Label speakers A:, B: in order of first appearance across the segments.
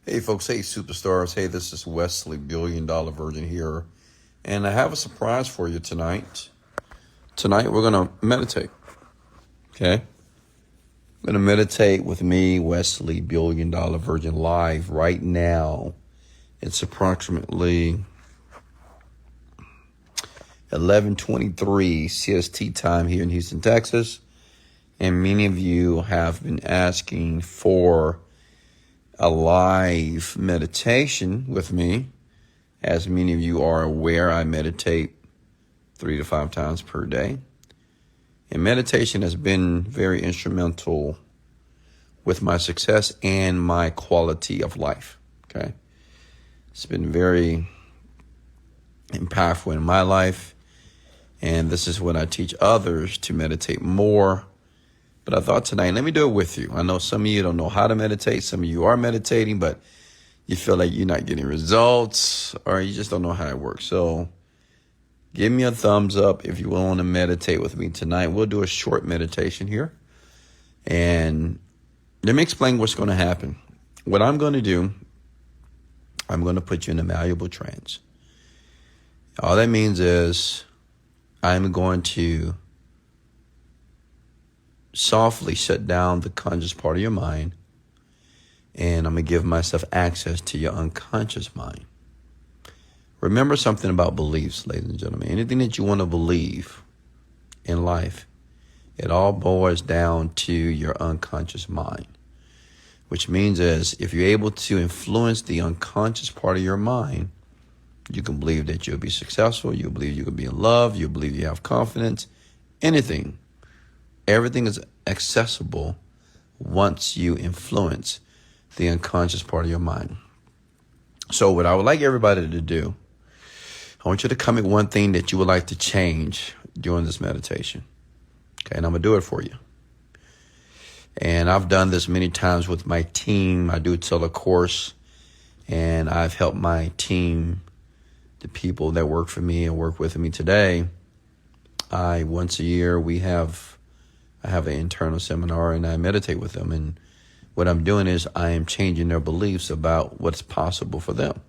A: Hey folks, hey superstars, hey, this is Wesley Virgin here, and I have a surprise for you tonight. Tonight we're going to meditate, okay? We're going to meditate with me, Wesley Virgin, live right now. It's approximately 11:23 CST time here in Houston, Texas, and many of you have been asking for a live meditation with me. As many of you are aware, I meditate 3 to 5 times per day. And meditation has been very instrumental with my success and my quality of life. Okay. It's been very impactful in my life. And this is what I teach others, to meditate more. But I thought tonight, let me do it with you. I know some of you don't know how to meditate. Some of you are meditating, but you feel like you're not getting results, or you just don't know how it works. So give me a thumbs up if you want to meditate with me tonight. We'll do a short meditation here. And let me explain what's going to happen. What I'm going to do, I'm going to put you in a malleable trance. All that means is I'm going to softly shut down the conscious part of your mind, and I'm going to give myself access to your unconscious mind. Remember something about beliefs, ladies and gentlemen. Anything that you want to believe in life, it all boils down to your unconscious mind, which means is if you're able to influence the unconscious part of your mind, you can believe that you'll be successful, you believe you can be in love, you believe you have confidence, anything. Everything is accessible once you influence the unconscious part of your mind. So what I would like everybody to do, I want you to comment one thing that you would like to change during this meditation. Okay, and I'm going to do it for you. And I've done this many times with my team. I do a telecourse, and I've helped my team, the people that work for me and work with me today. Once a year, I have an internal seminar, and I meditate with them. And what I'm doing is I am changing their beliefs about what's possible for them.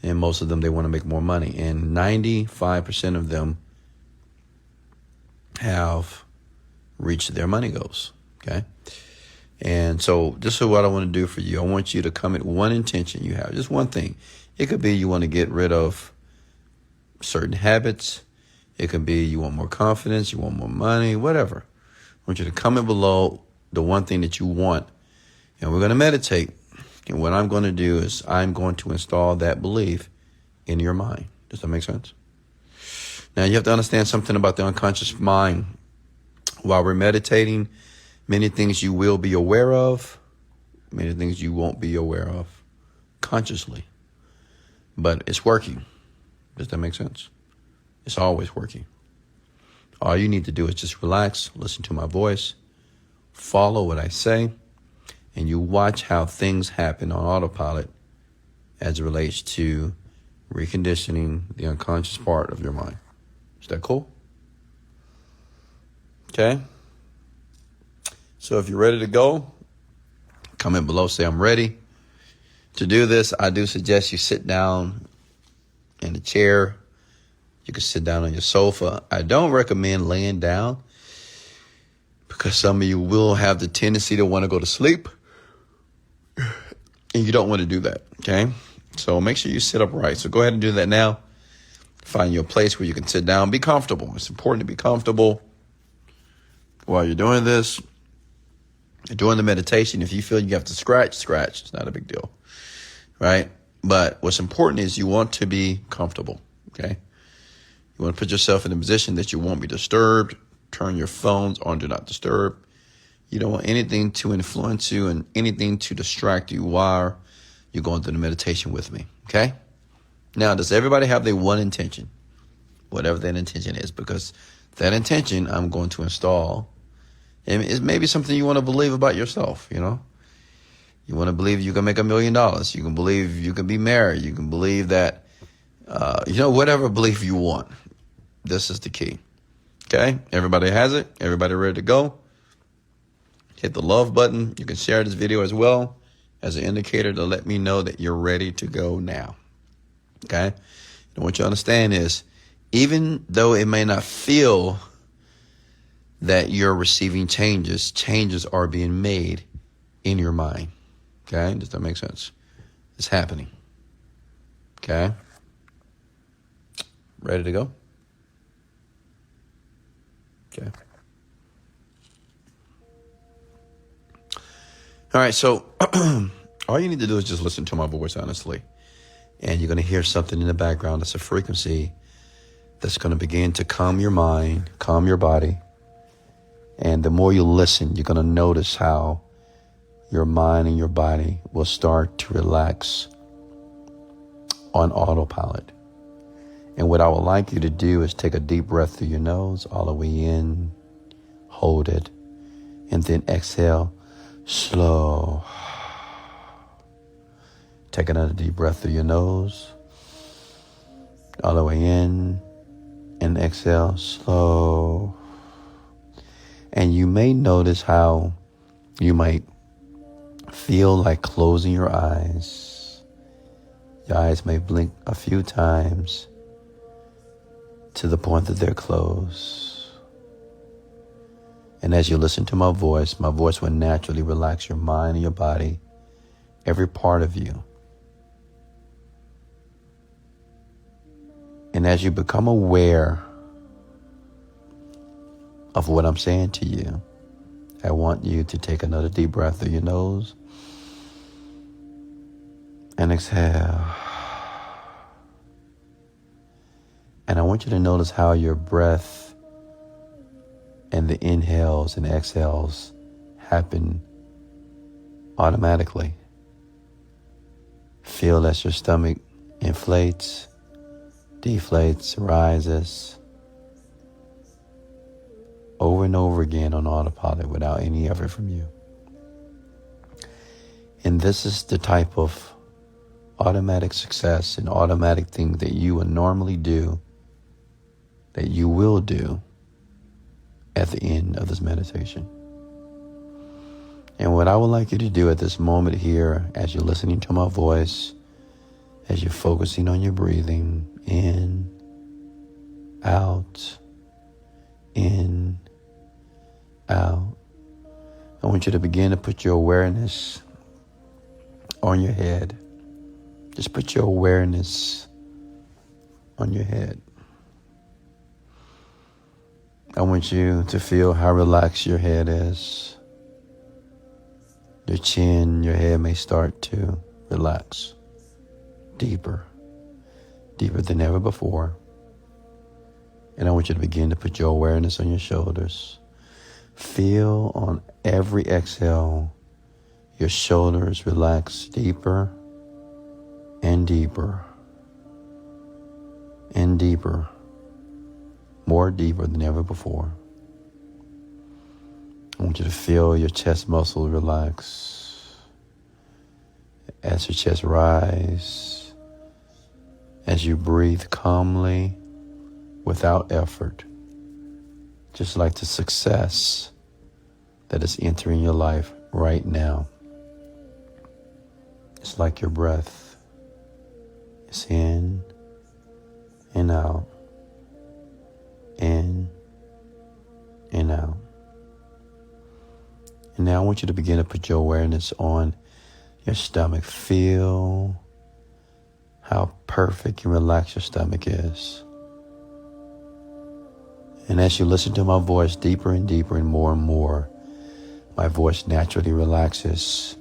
A: And most of them, they want to make more money. And 95% of them have reached their money goals. Okay. And so this is what I want to do for you. I want you to comment one intention you have, just one thing. It could be you want to get rid of certain habits. It could be you want more confidence, you want more money, whatever. I want you to comment below the one thing that you want, and we're going to meditate. And what I'm going to do is I'm going to install that belief in your mind. Does that make sense? Now, you have to understand something about the unconscious mind. While we're meditating, many things you will be aware of, many things you won't be aware of consciously. But it's working. Does that make sense? It's always working. All you need to do is just relax, listen to my voice, follow what I say, and you watch how things happen on autopilot as it relates to reconditioning the unconscious part of your mind. Is that cool? Okay. So if you're ready to go, comment below, say I'm ready. To do this, I do suggest you sit down in a chair. You can sit down on your sofa. I don't recommend laying down because some of you will have the tendency to want to go to sleep, and you don't want to do that, okay? So make sure you sit upright. So go ahead and do that now. Find your place where you can sit down. Be comfortable. It's important to be comfortable while you're doing this. During the meditation, if you feel you have to scratch. It's not a big deal, right? But what's important is you want to be comfortable, okay? You want to put yourself in a position that you won't be disturbed. Turn your phones on Do Not Disturb. You don't want anything to influence you and anything to distract you while you're going through the meditation with me, okay? Now, does everybody have their one intention? Whatever that intention is, because that intention I'm going to install. And it's maybe something you want to believe about yourself, you know? You want to believe you can make $1 million. You can believe you can be married. You can believe that, whatever belief you want. This is the key. Okay? Everybody has it. Everybody ready to go? Hit the love button. You can share this video as well. as an indicator to let me know that you're ready to go now. Okay? And what you understand is, even though it may not feel that you're receiving changes, changes are being made in your mind. Okay? Does that make sense? It's happening. Okay? Ready to go? Okay. All right, so all you need to do is just listen to my voice, honestly. And you're going to hear something in the background. That's a frequency that's going to begin to calm your mind, calm your body. And the more you listen, you're going to notice how your mind and your body will start to relax on autopilot. And what I would like you to do is take a deep breath through your nose, all the way in, hold it, and then exhale, slow. Take another deep breath through your nose, all the way in, and exhale, slow. And you may notice how you might feel like closing your eyes. Your eyes may blink a few times to the point that they're closed. And as you listen to my voice will naturally relax your mind and your body, every part of you. And as you become aware of what I'm saying to you, I want you to take another deep breath through your nose and exhale. And I want you to notice how your breath and the inhales and exhales happen automatically. Feel as your stomach inflates, deflates, rises, over and over again on autopilot without any effort from you. And this is the type of automatic success and automatic thing that you would normally do, that you will do at the end of this meditation. And what I would like you to do at this moment here, as you're listening to my voice, as you're focusing on your breathing, in, out, in, out. I want you to begin to put your awareness on your head. Just put your awareness on your head. I want you to feel how relaxed your head is. Your chin, your head may start to relax deeper, deeper than ever before. And I want you to begin to put your awareness on your shoulders. Feel on every exhale, your shoulders relax deeper and deeper and deeper, more deeper than ever before. I want you to feel your chest muscles relax as your chest rises, as you breathe calmly without effort, just like the success that is entering your life right now. It's like your breath. It's in and out, in and out. And now I want you to begin to put your awareness on your stomach. Feel how perfect and relaxed your stomach is. And as you listen to my voice deeper and deeper and more, my voice naturally relaxes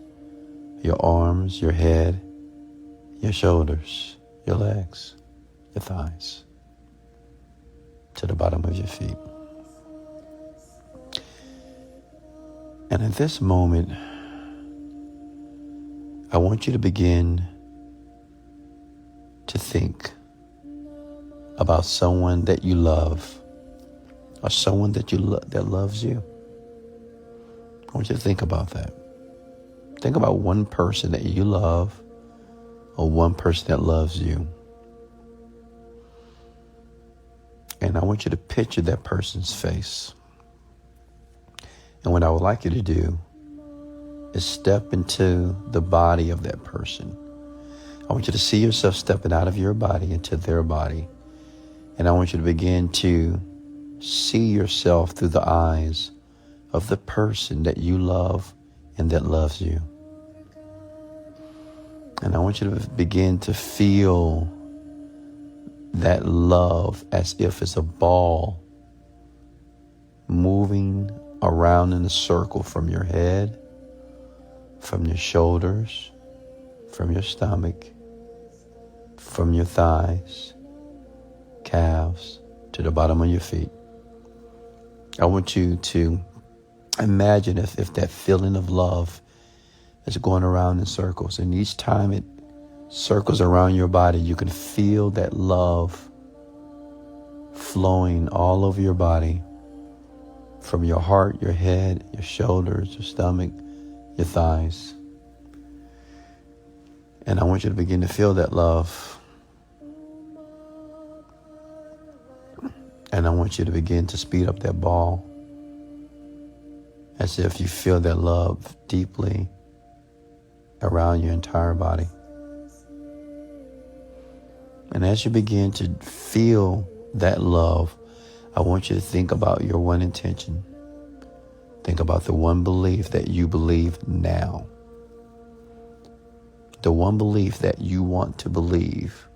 A: your arms, your head, your shoulders, your legs, your thighs, to the bottom of your feet. And at this moment, I want you to begin to think about someone that you love, or someone that that loves you. I want you to think about that. Think about one person that you love, or one person that loves you. And I want you to picture that person's face. And what I would like you to do is step into the body of that person. I want you to see yourself stepping out of your body into their body. And I want you to begin to see yourself through the eyes of the person that you love and that loves you. And I want you to begin to feel that love as if it's a ball moving around in a circle from your head, from your shoulders, from your stomach, from your thighs, calves, to the bottom of your feet. I want you to imagine if that feeling of love is going around in circles, and each time it circles around your body, you can feel that love flowing all over your body, from your heart, your head, your shoulders, your stomach, your thighs. And I want you to begin to feel that love. And I want you to begin to speed up that ball, as if you feel that love deeply around your entire body. And as you begin to feel that love, I want you to think about your one intention. Think about the one belief that you believe now. The one belief that you want to believe.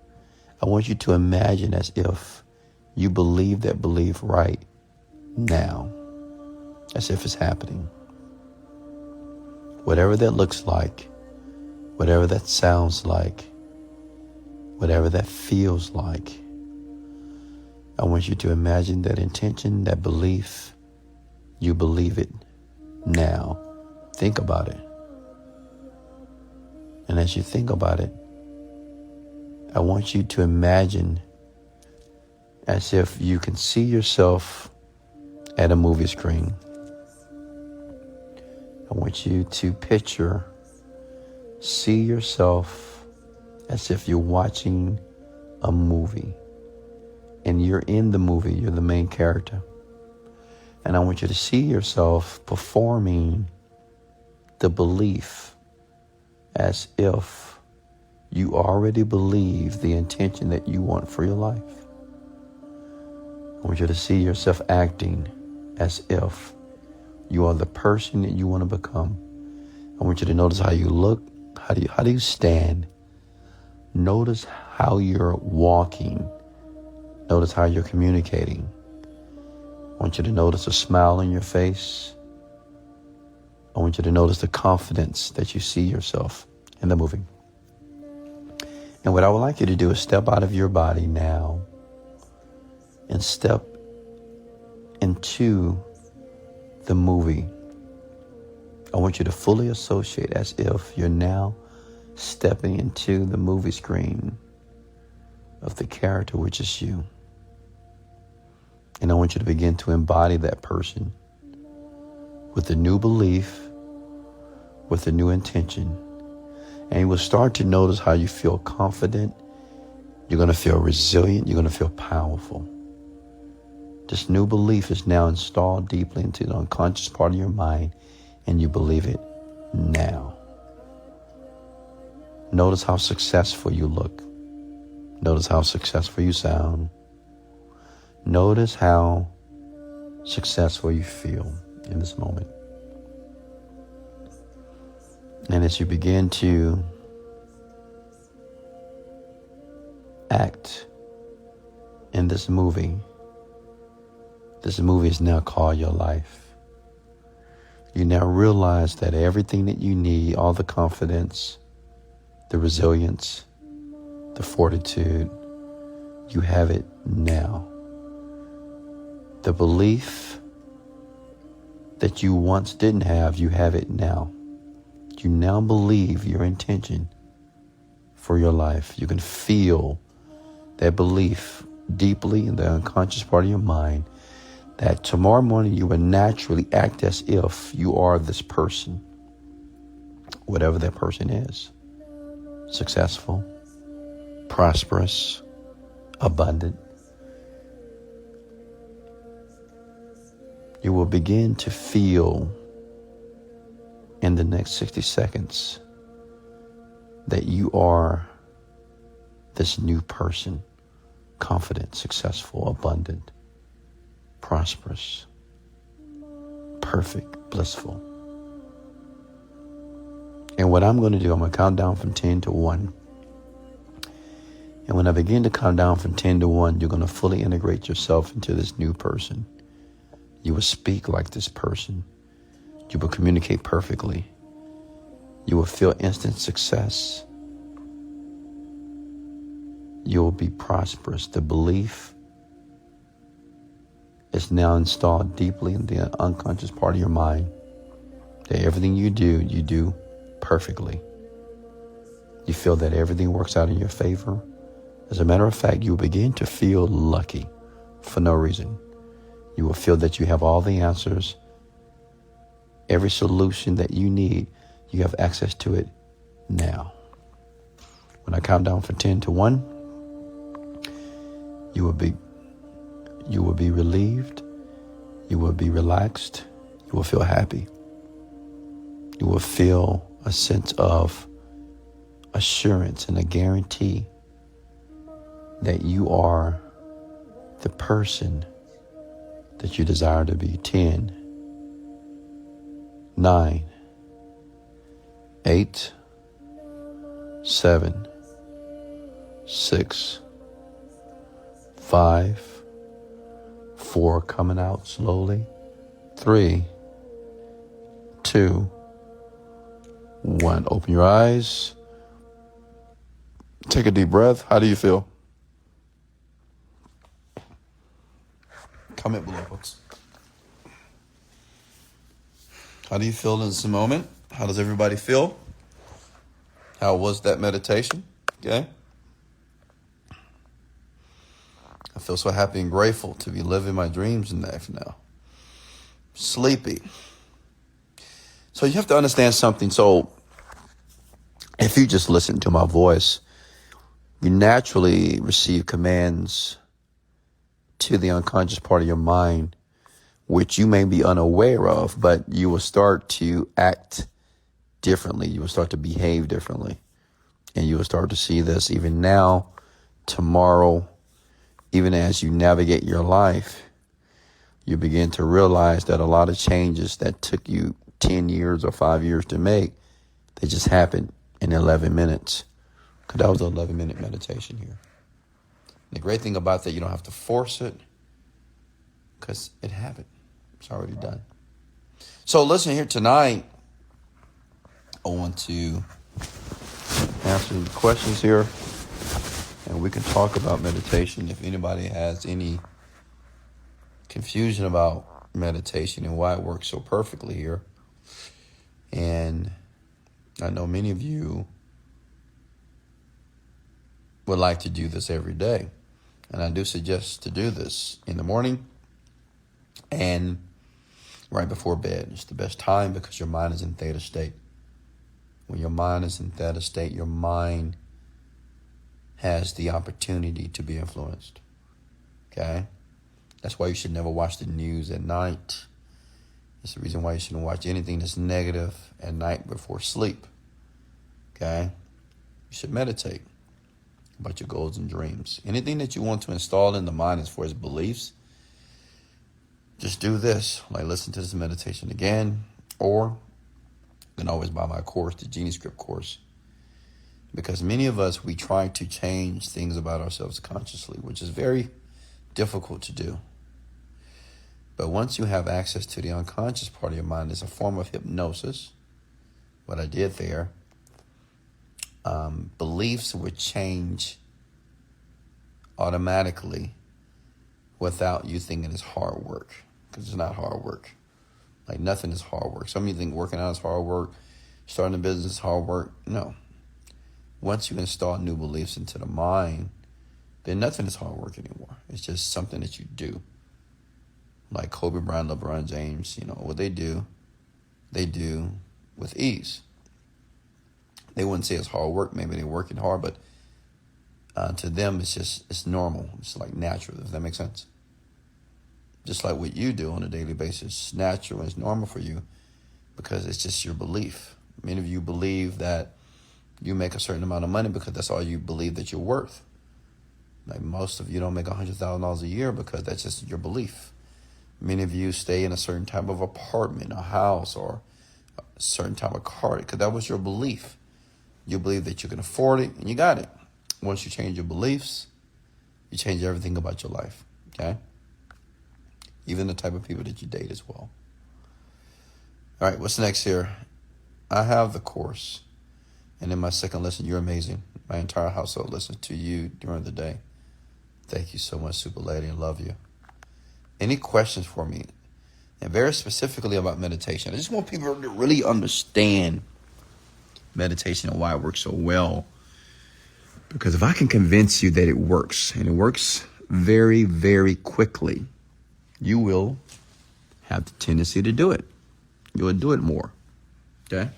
A: I want you to imagine as if you believe that belief right now. As if it's happening. Whatever that looks like, whatever that sounds like, whatever that feels like, I want you to imagine that intention, that belief. You believe it now. Think about it. And as you think about it, I want you to imagine as if you can see yourself at a movie screen. I want you to see yourself as if you're watching a movie. And you're in the movie, you're the main character. And I want you to see yourself performing the belief as if you already believe the intention that you want for your life. I want you to see yourself acting as if you are the person that you want to become. I want you to notice how you look. How do you stand? Notice how you're walking. Notice how you're communicating. I want you to notice a smile on your face. I want you to notice the confidence that you see yourself in the movie. And what I would like you to do is step out of your body now and step into the movie. I want you to fully associate as if you're now stepping into the movie screen of the character, which is you. And I want you to begin to embody that person with a new belief, with a new intention. And you will start to notice how you feel confident. You're going to feel resilient. You're going to feel powerful. This new belief is now installed deeply into the unconscious part of your mind, and you believe it now. Notice how successful you look. Notice how successful you sound. Notice how successful you feel in this moment. And as you begin to act in this movie is now called your life. You now realize that everything that you need, all the confidence, the resilience, the fortitude, you have it now. The belief that you once didn't have, you have it now. You now believe your intention for your life. You can feel that belief deeply in the unconscious part of your mind, that tomorrow morning you will naturally act as if you are this person, whatever that person is. Successful, prosperous, abundant. You will begin to feel in the next 60 seconds that you are this new person, confident, successful, abundant, prosperous, perfect, blissful. And what I'm going to do, I'm going to count down from 10 to 1. And when I begin to count down from 10 to 1, you're going to fully integrate yourself into this new person. You will speak like this person. You will communicate perfectly. You will feel instant success. You will be prosperous. The belief is now installed deeply in the unconscious part of your mind that everything you do perfectly. You feel that everything works out in your favor. As a matter of fact, you will begin to feel lucky for no reason. You will feel that you have all the answers. Every solution that you need, you have access to it now. When I count down from 10 to 1, you will be relieved. You will be relaxed. You will feel happy. You will feel a sense of assurance and a guarantee that you are the person that you desire to be. 10, 9, 8, 7, 6, 5, 4, coming out slowly. 3, 2, 1. Open your eyes. Take a deep breath. How do you feel? Comment below, folks. How do you feel in this moment? How does everybody feel? How was that meditation? Okay. I feel so happy and grateful to be living my dreams in life now. Sleepy. So you have to understand something. So if you just listen to my voice, you naturally receive commands to the unconscious part of your mind, which you may be unaware of, but you will start to act differently. You will start to behave differently. And you will start to see this even now, tomorrow, even as you navigate your life. You begin to realize that a lot of changes that took you 10 years or 5 years to make, they just happened in 11 minutes. Because that was an 11-minute meditation here. The great thing about that, you don't have to force it because it happened. It's already done. So listen here tonight. I want to answer the questions here, and we can talk about meditation. If anybody has any confusion about meditation and why it works so perfectly here. And I know many of you would like to do this every day. And I do suggest to do this in the morning and right before bed. It's the best time because your mind is in theta state. When your mind is in theta state, your mind has the opportunity to be influenced. Okay? That's why you should never watch the news at night. It's the reason why you shouldn't watch anything that's negative at night before sleep. Okay? You should meditate about your goals and dreams. Anything that you want to install in the mind as far as beliefs, just do this. Like listen to this meditation again, or you can always buy my course, the Genie Script course. Because many of us, we try to change things about ourselves consciously, which is very difficult to do. But once you have access to the unconscious part of your mind, it's a form of hypnosis. What I did there, beliefs would change automatically without you thinking it's hard work, because it's not hard work. Like nothing is hard work. Some of you think working out is hard work, starting a business is hard work. No. Once you install new beliefs into the mind, then nothing is hard work anymore. It's just something that you do. Like Kobe Bryant, LeBron James, what they do with ease. They wouldn't say it's hard work. Maybe they're working hard, but to them, it's normal. It's like natural, if that makes sense. Just like what you do on a daily basis, it's natural and it's normal for you. because it's just your belief. Many of you believe that you make a certain amount of money because that's all you believe that you're worth. Like most of you don't make $100,000 a year because that's just your belief. Many of you stay in a certain type of apartment, a house, or a certain type of car because that was your belief. You believe that you can afford it, and you got it. Once you change your beliefs, you change everything about your life, okay? Even the type of people that you date as well. All right, what's next here? I have the course. And in my second lesson, you're amazing. My entire household listens to you during the day. Thank you so much, Super Lady, and love you. Any questions for me? And very specifically about meditation. I just want people to really understand meditation and why it works so well. Because if I can convince you that it works, and it works very, very quickly, you will have the tendency to do it. You will do it more. Okay?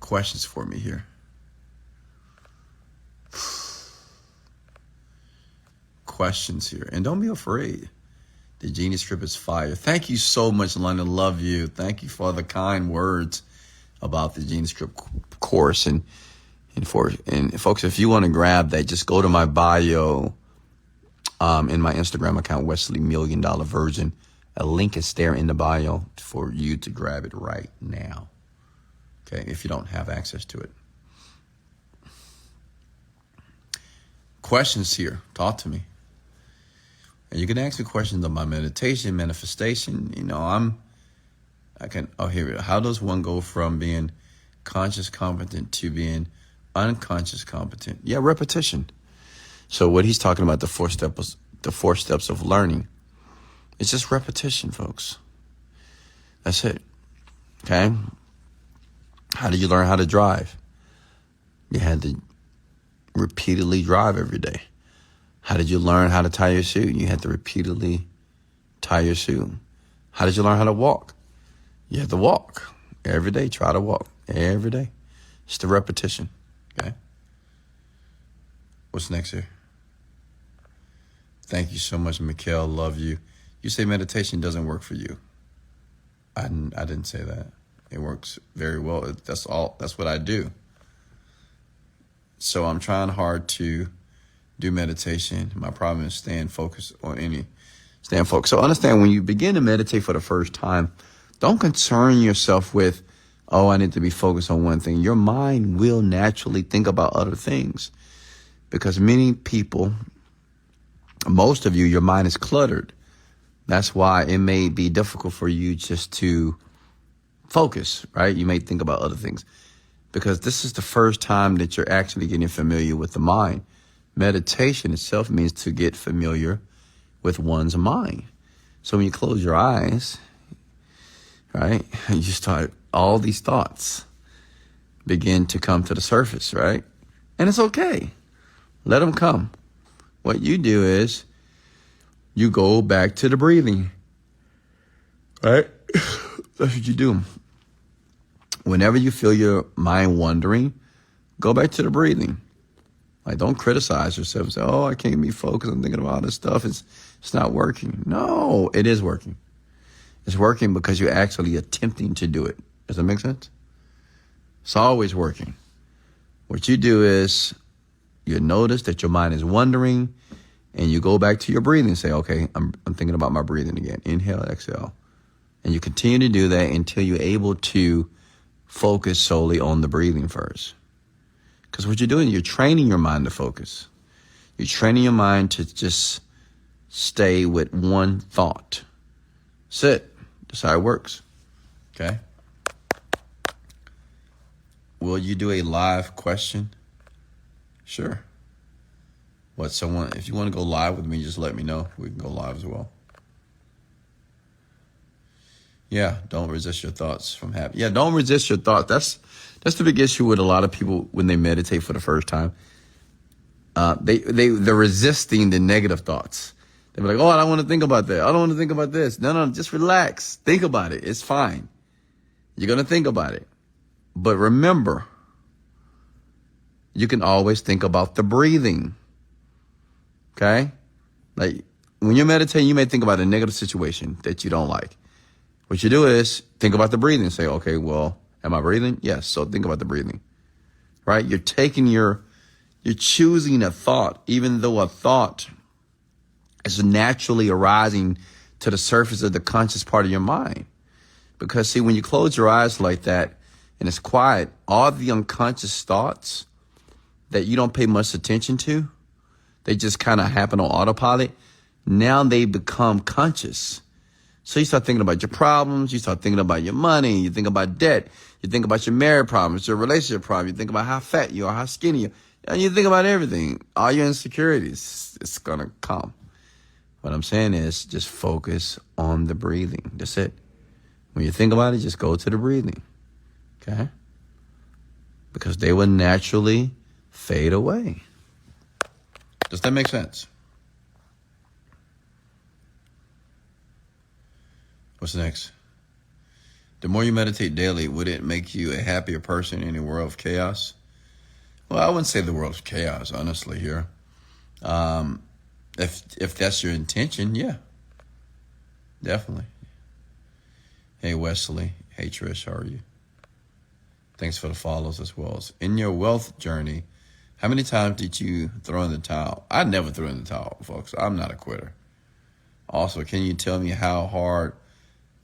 A: Questions for me here. Questions here. And don't be afraid. The Genius Script is fire. Thank you so much, London. Love you. Thank you for the kind words about the Genius Script course. And folks, if you want to grab that, just go to my bio in my Instagram account, Wesley Virgin. A link is there in the bio for you to grab it right now. Okay, if you don't have access to it. Questions here. Talk to me. And you can ask me questions on my meditation, manifestation. Here. How does one go from being conscious competent to being unconscious competent? Yeah, repetition. So what he's talking about, the four steps of learning. It's just repetition, folks. That's it. Okay? How did you learn how to drive? You had to repeatedly drive every day. How did you learn how to tie your shoe? You had to repeatedly tie your shoe. How did you learn how to walk? You had to walk every day. Try to walk every day. It's the repetition. Okay? What's next here? Thank you so much, Mikhail. Love you. You say meditation doesn't work for you. I didn't say that. It works very well. That's what I do. So I'm trying hard to do meditation. My problem is staying focused. So understand, when you begin to meditate for the first time, don't concern yourself with, I need to be focused on one thing. Your mind will naturally think about other things, because many people, most of you, your mind is cluttered. That's why it may be difficult for you just to focus, right? You may think about other things because this is the first time that you're actually getting familiar with the mind. Meditation itself means to get familiar with one's mind. So when you close your eyes, right, you start, all these thoughts begin to come to the surface, right? And it's okay. Let them come. What you do is you go back to the breathing, right? That's what you do. Whenever you feel your mind wandering, go back to the breathing. Like, don't criticize yourself and say, I can't be focused. I'm thinking about all this stuff. It's not working. No, it is working. It's working because you're actually attempting to do it. Does that make sense? It's always working. What you do is you notice that your mind is wandering, and you go back to your breathing and say, okay, I'm thinking about my breathing again. Inhale, exhale. And you continue to do that until you're able to focus solely on the breathing first. Because what you're doing, you're training your mind to focus. You're training your mind to just stay with one thought. That's it. That's how it works. Okay? Will you do a live question? Sure. If you want to go live with me, just let me know. We can go live as well. Yeah, don't resist your thoughts from happening. Yeah, don't resist your thoughts. That's the big issue with a lot of people when they meditate for the first time. They're resisting the negative thoughts. They're like, I don't want to think about that. I don't want to think about this. No, just relax. Think about it. It's fine. You're going to think about it. But remember, you can always think about the breathing. Okay? Like, when you're meditating, you may think about a negative situation that you don't like. What you do is think about the breathing. Say, okay, well, am I breathing? Yes. So think about the breathing, right? You're choosing a thought, even though a thought is naturally arising to the surface of the conscious part of your mind. Because see, when you close your eyes like that and it's quiet, all the unconscious thoughts that you don't pay much attention to, they just kind of happen on autopilot. Now they become conscious. So you start thinking about your problems. You start thinking about your money. You think about debt. You think about your marriage problems, your relationship problem. You think about how fat you are, how skinny you are. And you think about everything, all your insecurities. It's going to come. What I'm saying is just focus on the breathing. That's it. When you think about it, just go to the breathing. Okay? Because they will naturally fade away. Does that make sense? What's next? The more you meditate daily, would it make you a happier person in a world of chaos? Well, I wouldn't say the world of chaos, honestly, here. If that's your intention, yeah. Definitely. Hey, Wesley. Hey, Trish, how are you? Thanks for the follows as well. In your wealth journey, how many times did you throw in the towel? I never threw in the towel, folks. I'm not a quitter. Also, can you tell me how hard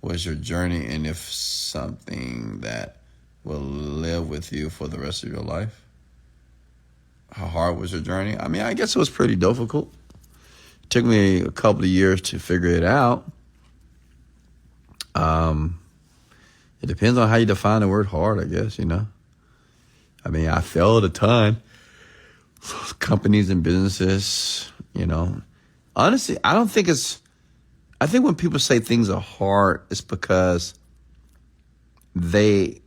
A: was your journey and if something that will live with you for the rest of your life? How hard was your journey? I mean, I guess it was pretty difficult. It took me a couple of years to figure it out. It depends on how you define the word hard, I guess, you know. I mean, I failed a ton. Companies and businesses, you know. Honestly, I think when people say things are hard, it's because they're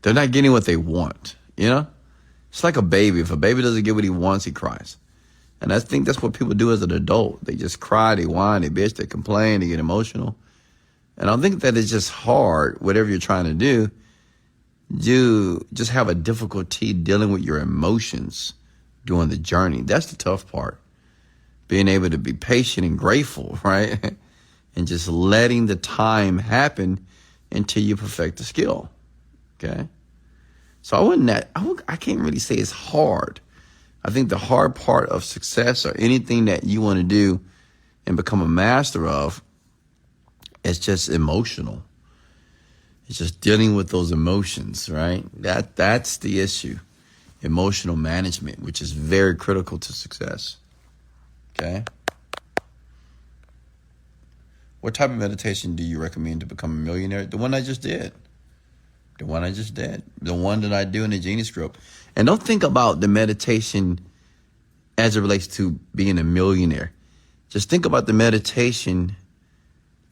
A: not getting what they want, you know? It's like a baby. If a baby doesn't get what he wants, he cries. And I think that's what people do as an adult. They just cry, they whine, they bitch, they complain, they get emotional. And I think that it's just hard, whatever you're trying to do, you just have a difficulty dealing with your emotions during the journey. That's the tough part. Being able to be patient and grateful, right? And just letting the time happen until you perfect the skill. Okay? So I can't really say it's hard. I think the hard part of success or anything that you want to do and become a master of, it's just emotional. It's just dealing with those emotions, right? That's the issue. Emotional management, which is very critical to success. Okay? What type of meditation do you recommend to become a millionaire? The one I just did. The one that I do in the Genius Group. And don't think about the meditation as it relates to being a millionaire. Just think about the meditation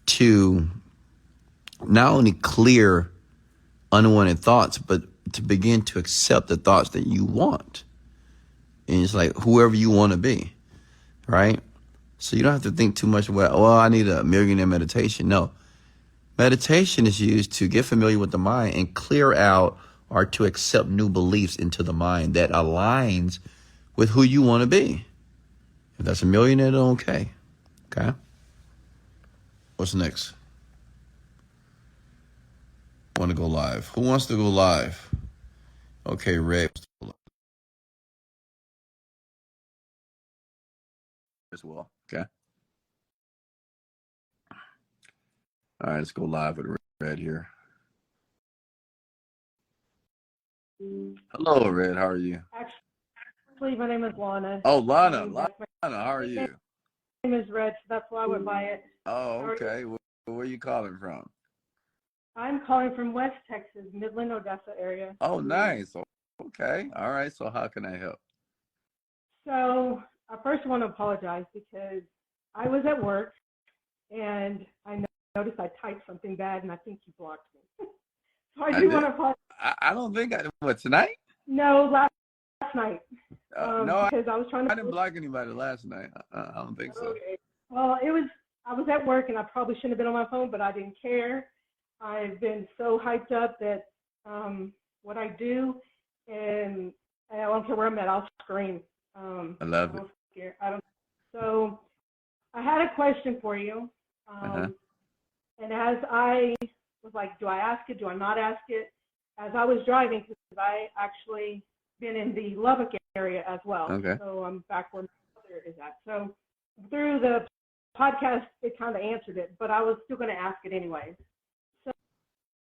A: to not only clear unwanted thoughts, but to begin to accept the thoughts that you want. And it's like whoever you want to be, right? So you don't have to think too much about, well, I need a millionaire meditation. No. Meditation is used to get familiar with the mind and clear out or to accept new beliefs into the mind that aligns with who you want to be. If that's a millionaire, then okay. Okay? What's next? Want to go live? Who wants to go live? Okay, Ray. As well. Okay. All right, let's go live with Red here. Hello, Red. How are you?
B: Actually, my name is Lana.
A: Oh, Lana, how are you?
B: My name is Red, so that's why I went by it.
A: Oh, okay. Where are you calling from?
B: I'm calling from West Texas, Midland, Odessa area.
A: Oh, nice. Okay. All right. So how can I help?
B: So I first want to apologize because I was at work and I noticed I typed something bad and I think you blocked me. So I do want to apologize.
A: I don't think what, tonight?
B: No, last night.
A: No,
B: because I was trying to.
A: I didn't block anybody last night. I don't think so.
B: Okay. Well, I was at work and I probably shouldn't have been on my phone, but I didn't care. I've been so hyped up that what I do, and I don't care where I'm at, I'll scream.
A: I love it.
B: So I had a question for you. And as I was like, do I ask it? Do I not ask it? As I was driving, because I actually been in the Lubbock area as well.
A: Okay.
B: So I'm back where my mother is at. So through the podcast, it kind of answered it, but I was still going to ask it anyway.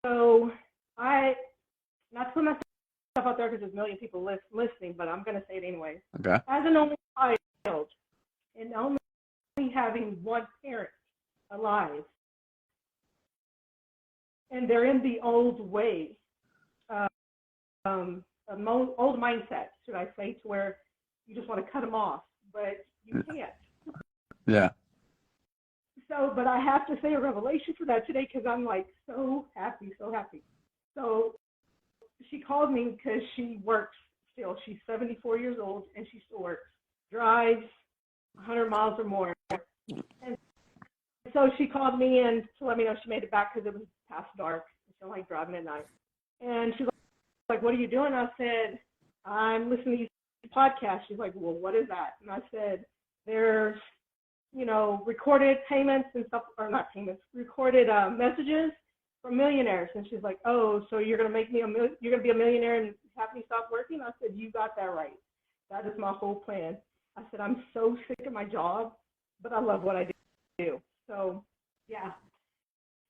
B: So I, not to put myself out there because there's a million people listening, but I'm going to say it anyway.
A: Okay.
B: As an only child and only having one parent alive, and they're in the old way, old mindset, should I say, to where you just want to cut them off, but you can't.
A: Yeah.
B: So, but I have to say a revelation for that today because I'm like so happy, so happy. So she called me because she works still. She's 74 years old and she still works, drives 100 miles or more. And so she called me in to let me know she made it back because it was past dark. She don't like driving at night. And she's like, what are you doing? I said, I'm listening to these podcasts. She's like, well, what is that? And I said, there's, recorded payments and stuff, or not payments, recorded messages from millionaires. And she's like, oh, so you're going to make me you're going to be a millionaire and have me stop working? I said, you got that right. That is my whole plan. I said, I'm so sick of my job, but I love what I do. So, yeah.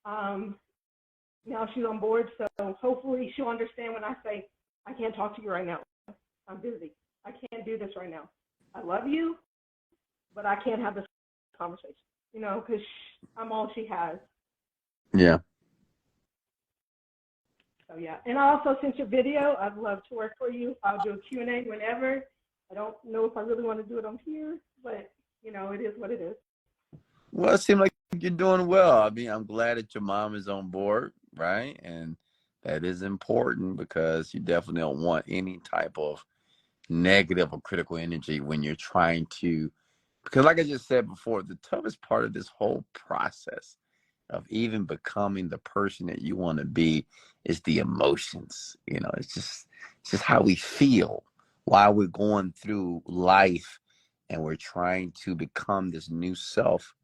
B: Now she's on board, so hopefully she'll understand when I say, I can't talk to you right now. I'm busy. I can't do this right now. I love you, but I can't have this conversation, because I'm all she has.
A: Yeah.
B: So, yeah. And I also sent you a video. I'd love to work for you. I'll do a Q&A whenever. I don't know if I really want to do it on here, but, it is what it is.
A: Well, it seems like you're doing well. I mean, I'm glad that your mom is on board, right? And that is important because you definitely don't want any type of negative or critical energy when you're trying to, because like I just said before, the toughest part of this whole process of even becoming the person that you want to be is the emotions. It's just how we feel while we're going through life and we're trying to become this new self,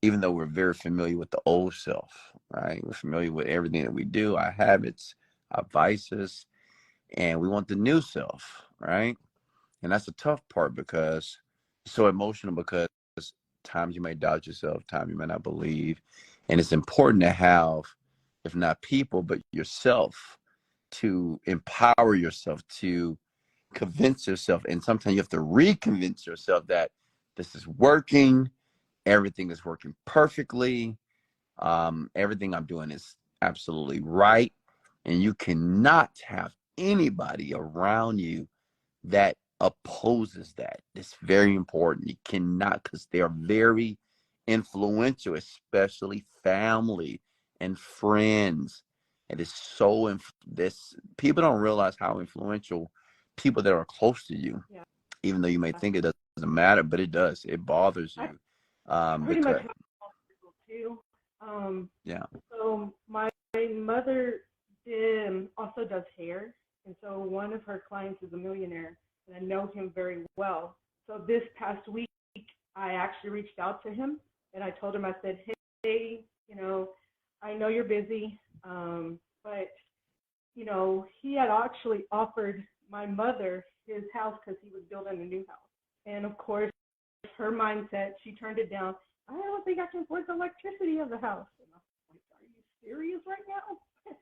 A: even though we're very familiar with the old self, right? We're familiar with everything that we do, our habits, our vices, and we want the new self, right? And that's the tough part because it's so emotional, because times you may doubt yourself, times you may not believe. And it's important to have, if not people, but yourself, to empower yourself, to convince yourself. And sometimes you have to reconvince yourself that this is working. Everything is working perfectly. Everything I'm doing is absolutely right. And you cannot have anybody around you that opposes that. It's very important. You cannot, because they are very influential, especially family and friends. And it's so, this people don't realize how influential people that are close to you,
B: Yeah.
A: even though you may think it doesn't matter, but it does. It bothers you.
B: Pretty much
A: Because,
B: too.
A: yeah.
B: So my mother also does hair, and so one of her clients is a millionaire, and I know him very well. So this past week, I actually reached out to him, and I told him, I said, hey, I know you're busy, but, he had actually offered my mother his house because he was building a new house. And, of course, her mindset, she turned it down. I don't think I can afford the electricity of the house. And I was like, are you serious right now?